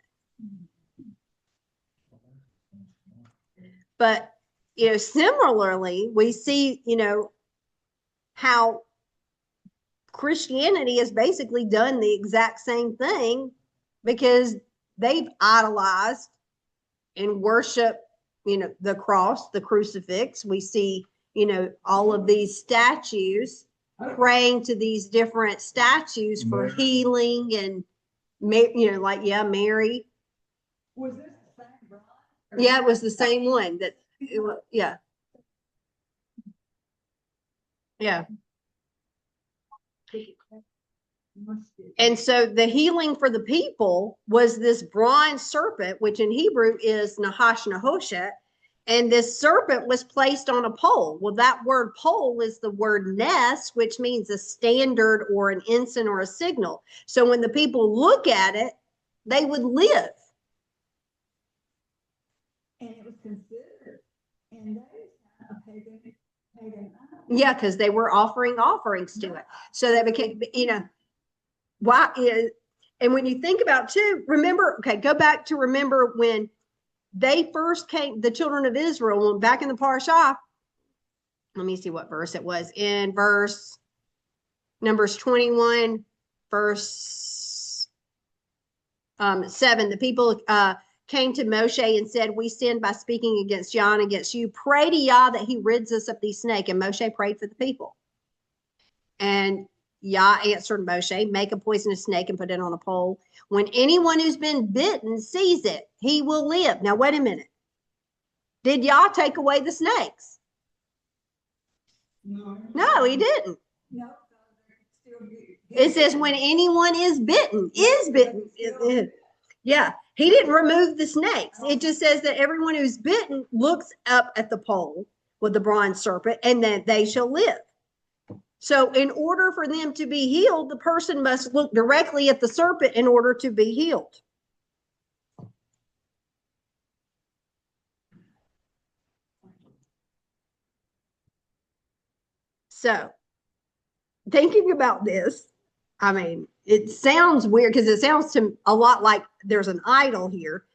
Speaker 1: But, similarly, we see, how Christianity has basically done the exact same thing, because they've idolized and worship, the cross, the crucifix. We see, all of these statues, praying to these different statues for healing and, Mary.
Speaker 2: Was this the same bronze?
Speaker 1: Yeah, it was the same one yeah. Yeah. And so the healing for the people was this bronze serpent, which in Hebrew is Nahash Nahoshet. And this serpent was placed on a pole. Well, that word pole is the word nes, which means a standard or an ensign or a signal. So when the people look at it, they would live.
Speaker 2: And it was considered in those a pagan idol.
Speaker 1: Yeah, because they were offering offerings to it. So that became, why is, and when you think about too, remember, okay, go back to remember when they first came, the children of Israel, back in the parsha, let me see what verse it was. In verse Numbers 21, verse 7, the people came to Moshe and said, we sinned by speaking against Yah and against you. Pray to Yah that he rids us of these snakes. And Moshe prayed for the people. And Yah answered Moshe, make a poisonous snake and put it on a pole. When anyone who's been bitten sees it, he will live. Now, wait a minute. Did Yah take away the snakes? No, he didn't.
Speaker 2: No, they're still good.
Speaker 1: It says when anyone is bitten. Yeah, he didn't remove the snakes. It just says that everyone who's bitten looks up at the pole with the bronze serpent and that they shall live. So in order for them to be healed, the person must look directly at the serpent in order to be healed. So thinking about this, I mean, it sounds weird because it sounds to a lot like there's an idol here,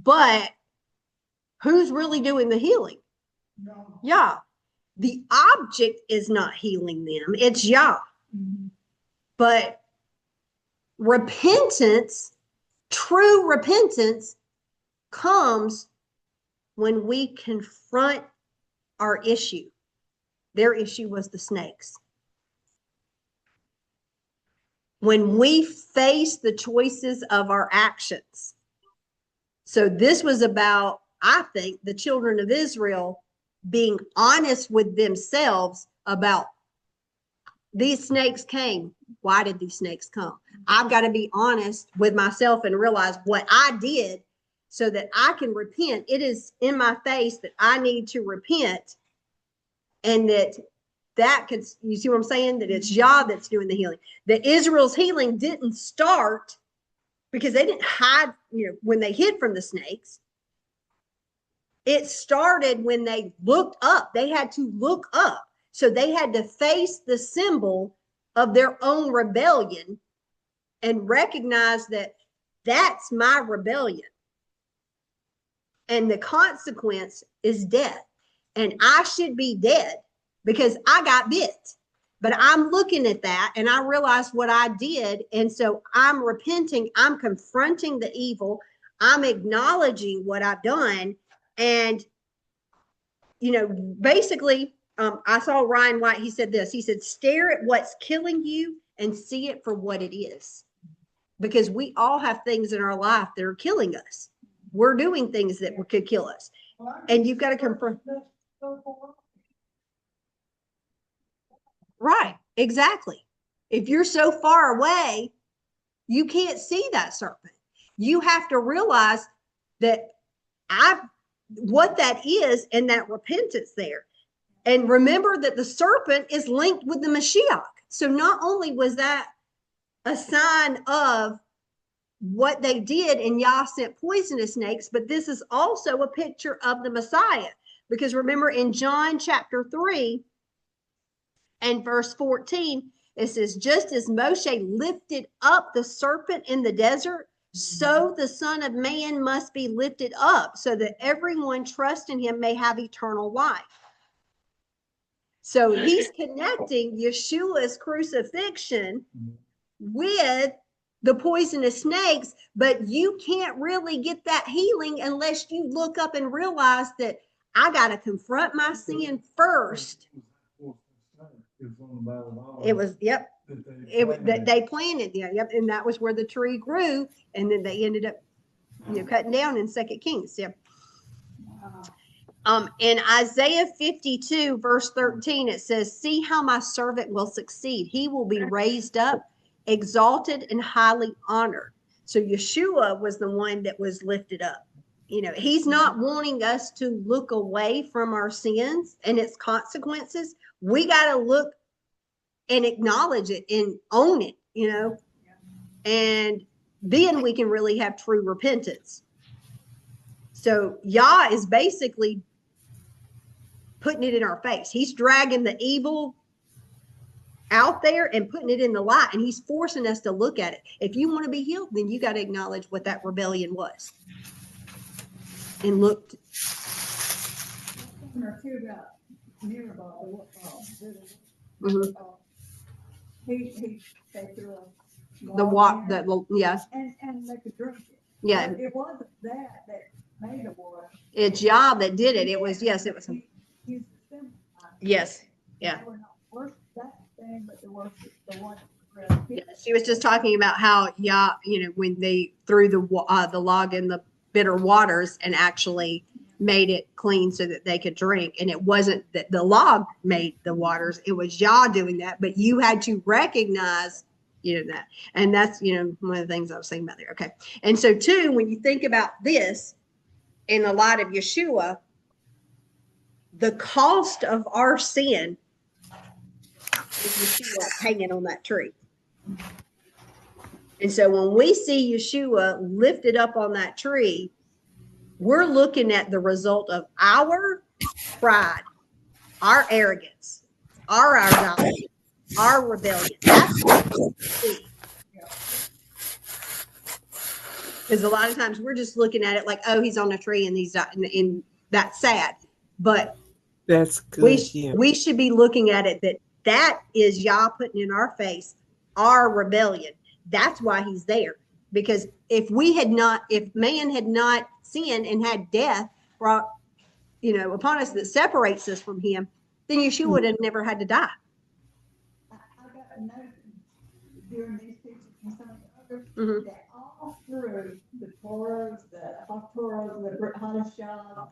Speaker 1: but who's really doing the healing?
Speaker 3: No.
Speaker 1: Yah. The object is not healing them, it's Yah. But repentance, true repentance, comes when we confront our issue. Their issue was the snakes. When we face the choices of our actions. So this was about, I think, the children of Israel being honest with themselves about these snakes came. Why did these snakes come? I've got to be honest with myself and realize what I did so that I can repent. It is in my face that I need to repent, and that could, you see what I'm saying? That it's Yah that's doing the healing. That Israel's healing didn't start because they didn't hide, when they hid from the snakes. It started when they looked up. They had to look up. So they had to face the symbol of their own rebellion and recognize that that's my rebellion. And the consequence is death. And I should be dead because I got bit. But I'm looking at that and I realize what I did. And so I'm repenting. I'm confronting the evil. I'm acknowledging what I've done. And, basically, I saw Ryan White. He said this. He said, stare at what's killing you and see it for what it is. Because we all have things in our life that are killing us. We're doing things that could kill us. And you've got to confront. Right, exactly. If you're so far away, you can't see that serpent. You have to realize that what that is and that repentance there. And remember that the serpent is linked with the Mashiach. So not only was that a sign of what they did and Yah sent poisonous snakes, but this is also a picture of the Messiah. Because remember in John chapter 3 and verse 14, it says, just as Moshe lifted up the serpent in the desert, so the Son of Man must be lifted up so that everyone trust in him may have eternal life. So he's connecting Yeshua's crucifixion with the poisonous snakes, but you can't really get that healing unless you look up and realize that I got to confront my sin first. It was, yep. They planted, yep, and that was where the tree grew, and then they ended up, cutting down in 2 Kings. Yep. In Isaiah 52, verse 13, it says, see how my servant will succeed. He will be raised up, exalted, and highly honored. So Yeshua was the one that was lifted up. He's not wanting us to look away from our sins and its consequences. We got to look and acknowledge it and own it, and then we can really have true repentance. So Yah is basically putting it in our face. He's dragging the evil out there and putting it in the light, and he's forcing us to look at it. If you want to be healed, then you got to acknowledge what that rebellion was. and looked.
Speaker 2: Or two about Mirabal,
Speaker 1: Mhm.
Speaker 2: he they threw a
Speaker 1: The
Speaker 2: water
Speaker 1: walk,
Speaker 2: in it,
Speaker 1: yeah,
Speaker 2: and they could drink it.
Speaker 1: yeah.
Speaker 2: But it wasn't that made the water.
Speaker 1: It's Yah that did it. It was, yes, it was.
Speaker 2: He's the symbol.
Speaker 1: Yes, yeah.
Speaker 2: They were not worship that thing, but they worship the one.
Speaker 1: Yeah, she was just talking about how Yah, when they threw the log in the bitter waters and actually made it clean so that they could drink. And it wasn't that the log made the waters, it was Yah doing that, but you had to recognize, that. And that's, one of the things I was saying about there. Okay. And so too, when you think about this in the light of Yeshua, the cost of our sin is Yeshua hanging on that tree. And so when we see Yeshua lifted up on that tree, we're looking at the result of our pride, our arrogance, our idolatry, our rebellion. That's what we see. Because a lot of times we're just looking at it like, oh, he's on a tree and he's not, and that's sad. But
Speaker 4: That's good.
Speaker 1: we should be looking at it that is Yah putting in our face our rebellion. That's why he's there. Because if man had not sinned and had death brought, upon us that separates us from him, then Yeshua would have never had to die.
Speaker 2: I got a note during these teachings and some of the others
Speaker 1: Mhm.
Speaker 2: that all through the Torah, the Hadashah,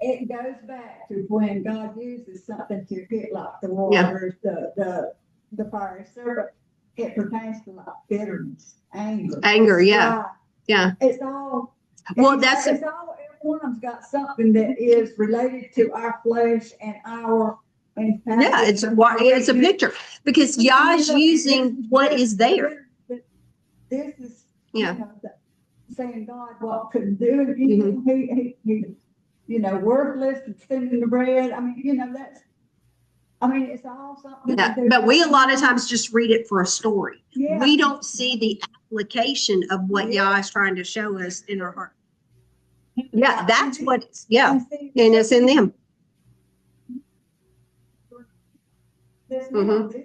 Speaker 2: it goes back to when God uses something to hit like the waters, the fire serpent. It pertains to like bitterness, anger,
Speaker 1: yeah,
Speaker 2: strife.
Speaker 1: yeah.
Speaker 2: It's all.
Speaker 1: Well,
Speaker 2: it's all. Every one of them's got something that is related to our flesh and our.
Speaker 1: Yeah, it's a picture because Yah's using what is there.
Speaker 2: This is,
Speaker 1: Yeah.
Speaker 2: saying God what couldn't do. He worthless and sending the bread. I mean, it's all something.
Speaker 1: Yeah, but we a lot of times just read it for a story.
Speaker 2: Yeah.
Speaker 1: We don't see the application of what Yah is trying to show us in our heart. Yeah, that's what it's, and it's in them.
Speaker 2: Mm-hmm.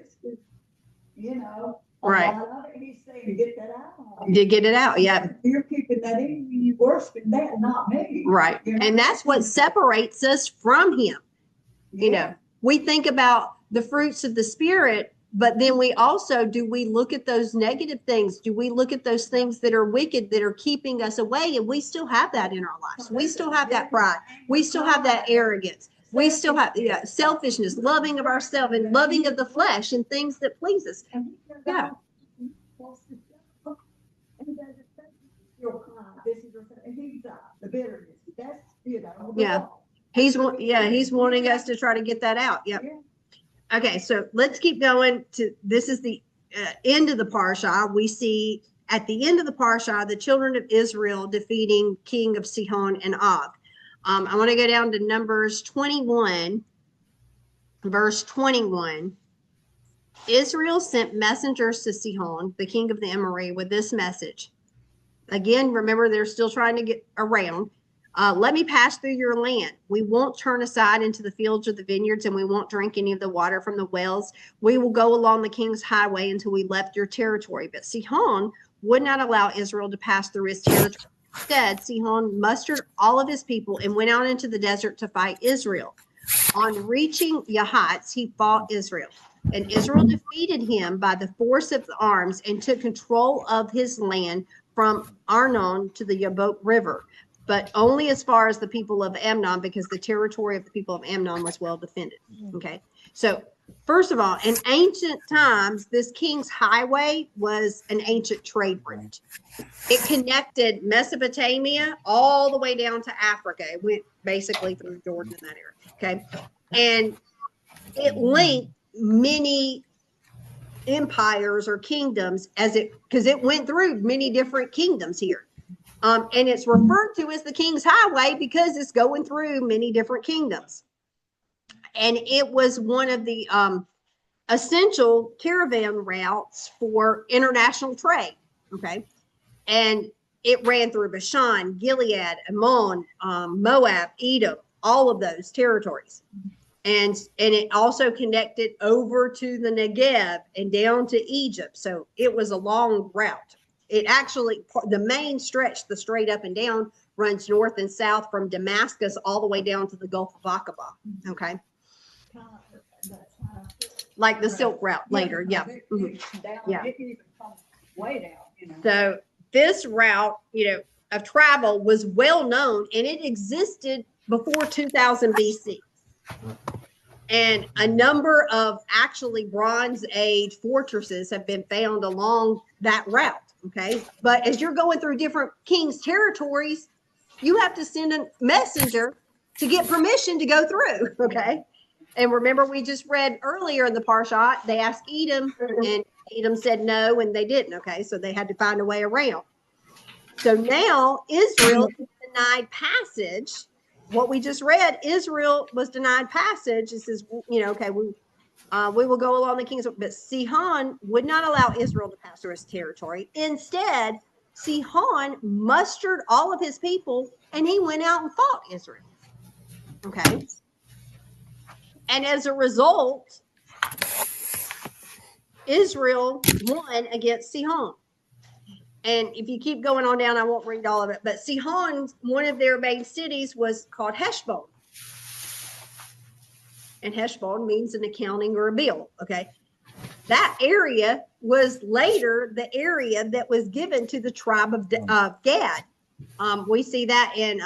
Speaker 1: Right.
Speaker 2: He's saying to get that out.
Speaker 1: To get it out, yeah.
Speaker 2: You're keeping that in, you worshiping that, not me.
Speaker 1: Right. And that's what separates us from him. We think about the fruits of the spirit, but then we also, do we look at those negative things? Do we look at those things that are wicked, that are keeping us away? And we still have that in our lives. We still have that pride. We still have that arrogance. We still have selfishness, loving of ourselves and loving of the flesh and things that please us. Yeah.
Speaker 2: The bitterness. That's,
Speaker 1: yeah. He's wanting us to try to get that out. Yep. Yeah. Okay, so let's keep going to, this is the end of the parsha. We see at the end of the parsha, the children of Israel defeating king of Sihon and Og. I want to go down to Numbers 21, verse 21. Israel sent messengers to Sihon, the king of the Amorite, with this message. Again, remember, they're still trying to get around. Let me pass through your land. We won't turn aside into the fields or the vineyards, and we won't drink any of the water from the wells. We will go along the king's highway until we left your territory. But Sihon would not allow Israel to pass through his territory. Instead, Sihon mustered all of his people and went out into the desert to fight Israel. On reaching Yahatz, he fought Israel. And Israel defeated him by the force of the arms and took control of his land from Arnon to the Yabok River, but only as far as the people of Amnon, because the territory of the people of Amnon was well defended. Okay. So first of all, in ancient times, this king's highway was an ancient trade route. It connected Mesopotamia all the way down to Africa. It went basically through Jordan in that area. Okay. And it linked many empires or kingdoms because it went through many different kingdoms here. And it's referred to as the King's Highway because it's going through many different kingdoms. And it was one of the essential caravan routes for international trade. Okay. And it ran through Bashan, Gilead, Ammon, Moab, Edom, all of those territories. And it also connected over to the Negev and down to Egypt. So it was a long route. It actually, the main stretch, the straight up and down, runs north and south from Damascus all the way down to the Gulf of Aqaba. Okay. Like the Silk Route later. Yeah. Yeah.
Speaker 2: It even comes way down, you know.
Speaker 1: So this route, of travel was well known, and it existed before 2000 BC. And a number of actually Bronze Age fortresses have been found along that route. Okay. But as you're going through different kings' territories, you have to send a messenger to get permission to go through. Okay. And remember, we just read earlier in the parsha, they asked Edom, and Edom said no, and they didn't. Okay. So they had to find a way around. So now Israel is denied passage. What we just read, Israel was denied passage. It says, okay, we will go along the king's, but Sihon would not allow Israel to pass through his territory. Instead, Sihon mustered all of his people, and he went out and fought Israel. Okay. And as a result, Israel won against Sihon. And if you keep going on down, I won't read all of it, but Sihon, one of their main cities was called Heshbon. And Heshbon means an accounting or a bill. Okay. That area was later the area that was given to the tribe of Gad. We see that in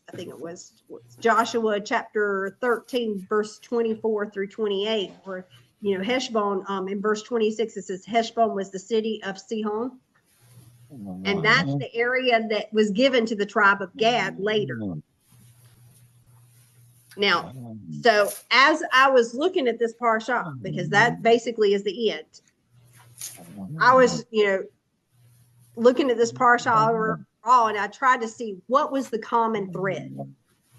Speaker 1: I think it was Joshua chapter 13, verse 24 through 28, where Heshbon, in verse 26, it says Heshbon was the city of Sihon. And that's the area that was given to the tribe of Gad later. Now, so as I was looking at this parsha, because that basically is the end, I was, looking at this parsha overall, and I tried to see what was the common thread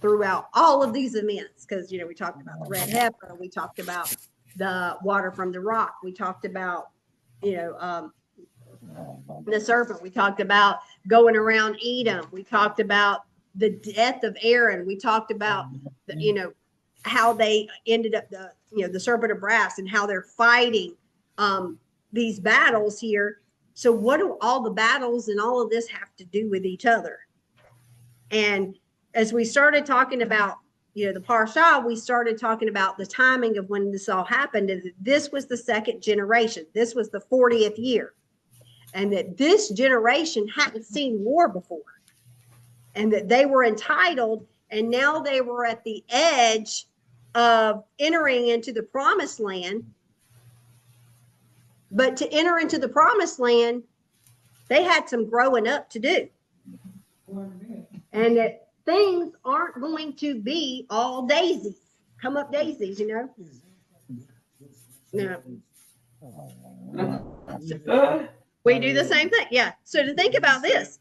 Speaker 1: throughout all of these events. Because, we talked about the red heifer, we talked about the water from the rock, we talked about, the serpent, we talked about going around Edom, we talked about the death of Aaron, we talked about how they ended up the serpent of brass and how they're fighting these battles here. So what do all the battles and all of this have to do with each other? And as we started talking about the parsha, we started talking about the timing of when this all happened, and this was the second generation. This was the 40th year, and that this generation hadn't seen war before, and that they were entitled, and now they were at the edge of entering into the promised land. But to enter into the promised land, they had some growing up to do. And that things aren't going to be all daisies, come up daisies, No. So we do the same thing. Yeah. So to think about this,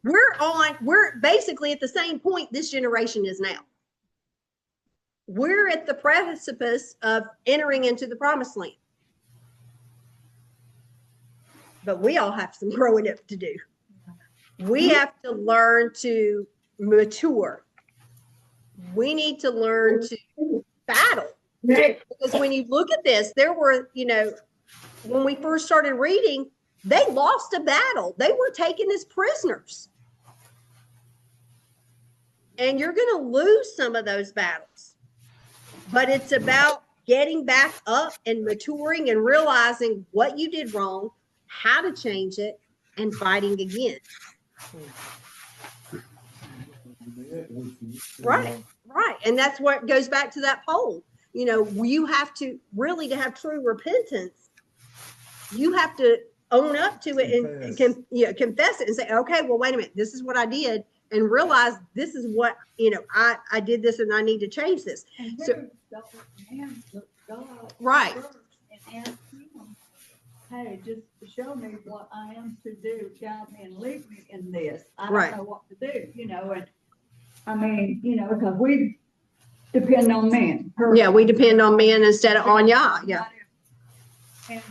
Speaker 1: we're basically at the same point this generation is now. We're at the precipice of entering into the promised land. But we all have some growing up to do. We have to learn to mature. We need to learn to battle. Because when you look at this, there were, when we first started reading, they lost a battle. They were taken as prisoners. And you're going to lose some of those battles. But it's about getting back up and maturing and realizing what you did wrong, how to change it, and fighting again. Right. And that's what goes back to that poll. You have to really, to have true repentance, you have to own up to it and confess it and say, okay, well, wait a minute, this is what I did, and realize this is what, I did this and I need to change this. So, right.
Speaker 2: And ask him, hey, just show me what I am to do, guide me and lead me in this. I don't know what to do, and I mean, because we depend on men.
Speaker 1: Yeah, we depend on men instead of on Yah. Yeah.
Speaker 2: And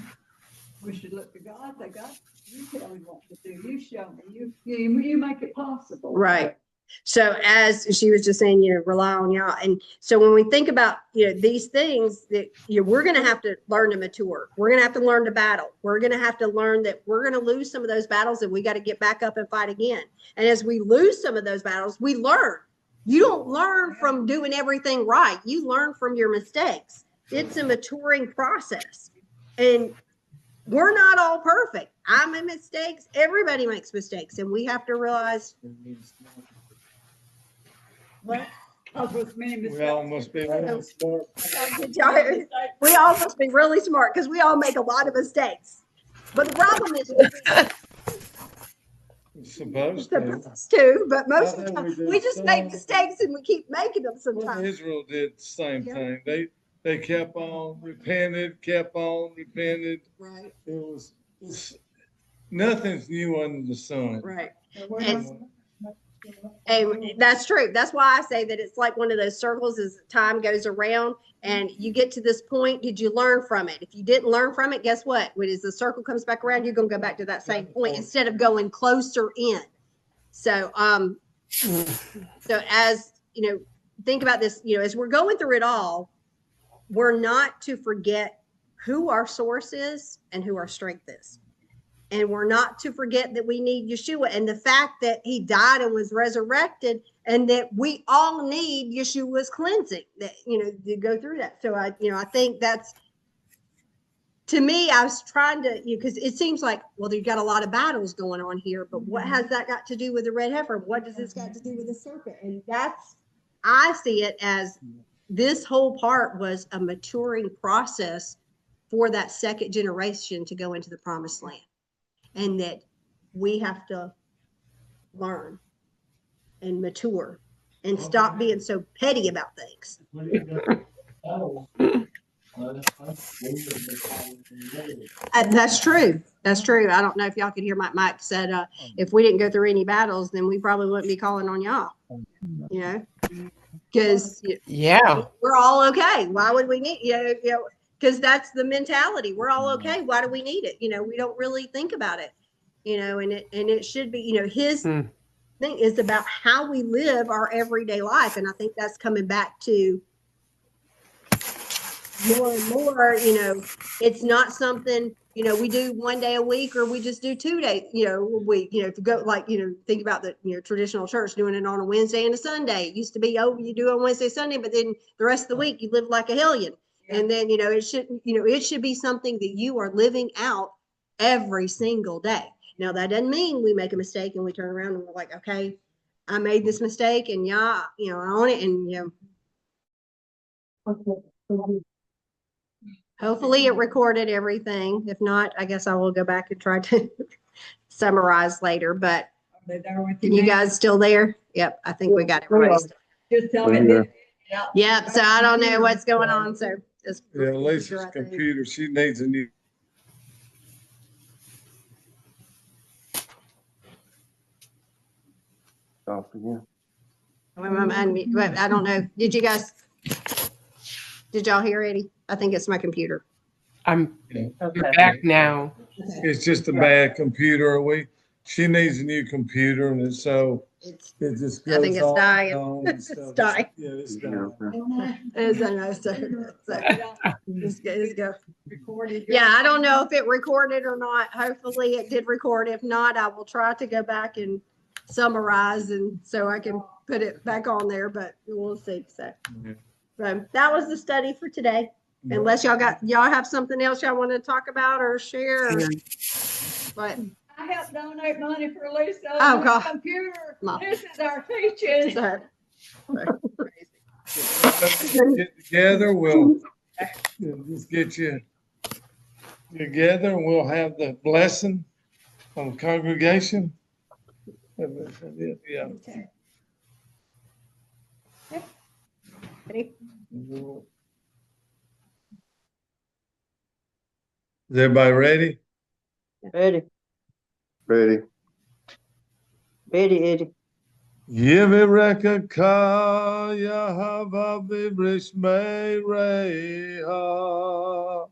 Speaker 2: we should look to God. Say, God, You tell me what to do, you show me, you make it possible.
Speaker 1: Right. So as she was just saying, rely on y'all. And so when we think about, these things that, we're going to have to learn to mature. We're going to have to learn to battle. We're going to have to learn that we're going to lose some of those battles and we got to get back up and fight again. And as we lose some of those battles, we learn. You don't learn from doing everything right. You learn from your mistakes. It's a maturing process. And we're not all perfect. I make mistakes. Everybody makes mistakes. And we have to realize
Speaker 2: What?
Speaker 7: We all must be really smart.
Speaker 1: we all must be really smart because we all make a lot of mistakes. But the problem is
Speaker 7: Supposed
Speaker 1: to, but most
Speaker 7: I
Speaker 1: of the
Speaker 7: think
Speaker 1: time
Speaker 7: we did
Speaker 1: we just make
Speaker 7: some.
Speaker 1: mistakes and we keep making them
Speaker 7: Well,
Speaker 1: sometimes.
Speaker 7: Israel did the same
Speaker 1: Yeah.
Speaker 7: thing. They kept on, repented.
Speaker 1: Right,
Speaker 7: It's nothing's new under the sun.
Speaker 1: right.
Speaker 2: And
Speaker 1: And that's true. That's why I say that it's like one of those circles as time goes around and you get to this point. Did you learn from it? If you didn't learn from it, guess what? As the circle comes back around, you're going to go back to that same point instead of going closer in. So, so as think about this, as we're going through it all, we're not to forget who our source is and who our strength is. And we're not to forget that we need Yeshua and the fact that he died and was resurrected and that we all need Yeshua's cleansing that, to go through that. So I think that's, to me, I was trying to, because it seems like, well, you've got a lot of battles going on here, but what has that got to do with the red heifer? What does this got to do with the serpent? And I see it as this whole part was a maturing process for that second generation to go into the promised land. And that we have to learn and mature and stop being so petty about things. That's true. That's true. I don't know if y'all could hear Mike said, if we didn't go through any battles, then we probably wouldn't be calling on y'all, because
Speaker 4: Yeah.
Speaker 1: we're all okay. Why would we need, because that's the mentality. We're all okay. Why do we need it? We don't really think about it, and it should be, his thing is about how we live our everyday life. And I think that's coming back to more and more, it's not something, we do one day a week or we just do 2 days, a week, to go like, think about the, traditional church doing it on a Wednesday and a Sunday. It used to be, you do it on Wednesday, Sunday, but then the rest of the week you live like a hellion. And then, it should be something that you are living out every single day. Now, that doesn't mean we make a mistake and we turn around and we're like, okay, I made this mistake and I own it. And, hopefully it recorded everything. If not, I guess I will go back and try to summarize later, but you guys still there? Yep. I think we got everybody.
Speaker 2: Just tell me.
Speaker 1: Yep. So I don't know what's going on. So just
Speaker 7: Yeah, Lisa's computer, she needs a new.
Speaker 5: Off again.
Speaker 1: I don't know. Did y'all hear Eddie? I think it's my computer.
Speaker 4: I'm back now.
Speaker 7: It's just a bad computer. She needs a new computer, and so
Speaker 1: It's
Speaker 7: it just goes
Speaker 1: I think it's
Speaker 7: on
Speaker 1: dying.
Speaker 7: and on and
Speaker 1: It's
Speaker 7: stuff.
Speaker 1: dying.
Speaker 7: Yeah, it's dying.
Speaker 1: Let's go. Yeah, I don't know if it recorded or not. Hopefully it did record. If not, I will try to go back and summarize and so I can put it back on there, but we'll see. So that was the study for today. Unless y'all have something else y'all want to talk about or share. But
Speaker 2: I helped donate money for Lisa.
Speaker 1: Oh, God.
Speaker 2: Computer.
Speaker 1: Mom.
Speaker 2: This is our teaching.
Speaker 1: so,
Speaker 7: Get together, we'll just get you together, and we'll have the blessing of the congregation. Yeah.
Speaker 1: ready?
Speaker 7: Is everybody ready?
Speaker 6: Ready,
Speaker 5: Ready.
Speaker 6: Eddie.
Speaker 7: Yivireka ka Yahava vibrishmei reha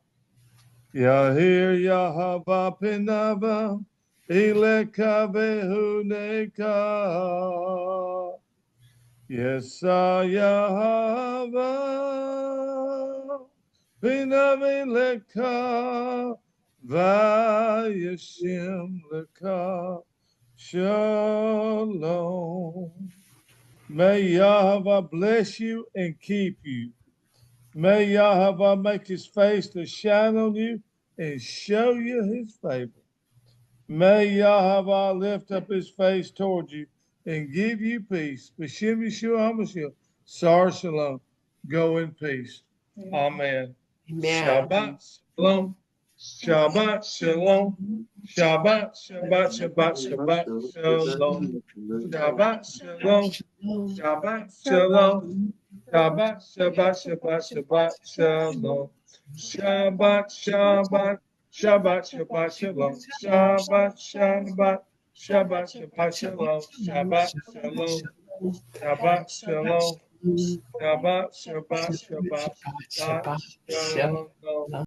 Speaker 7: Yahir Yahava pinava Ileka behuneka. Yesayahava. Vinami leka. Vayashim leka. Shalom. May Yahweh bless you and keep you. May Yahweh make his face to shine on you and show you his favor. May Yahweh lift up his face toward you and give you peace. B'Shem Yeshua HaMashiach. Sar Shalom. Go in peace. Amen.
Speaker 4: Amen.
Speaker 7: Shabbat Shalom. Shabbat Shalom. Shabbat, Shabbat, Shabbat, Shabbat, Shalom. Shabbat Shalom. Shabbat Shalom. Shabbat, Shabbat, Shabbat, Shabbat, Shalom. Shabbat, Shabbat, Shabbat, Shabbat, Shalom. Shabbat, Shabbat, Shabbat, Shabbat, Shalom. Shabbat, Shalom. Shabbat, Shalom. Shabbat, Shabbat, Shabbat, Shabbat, Shalom.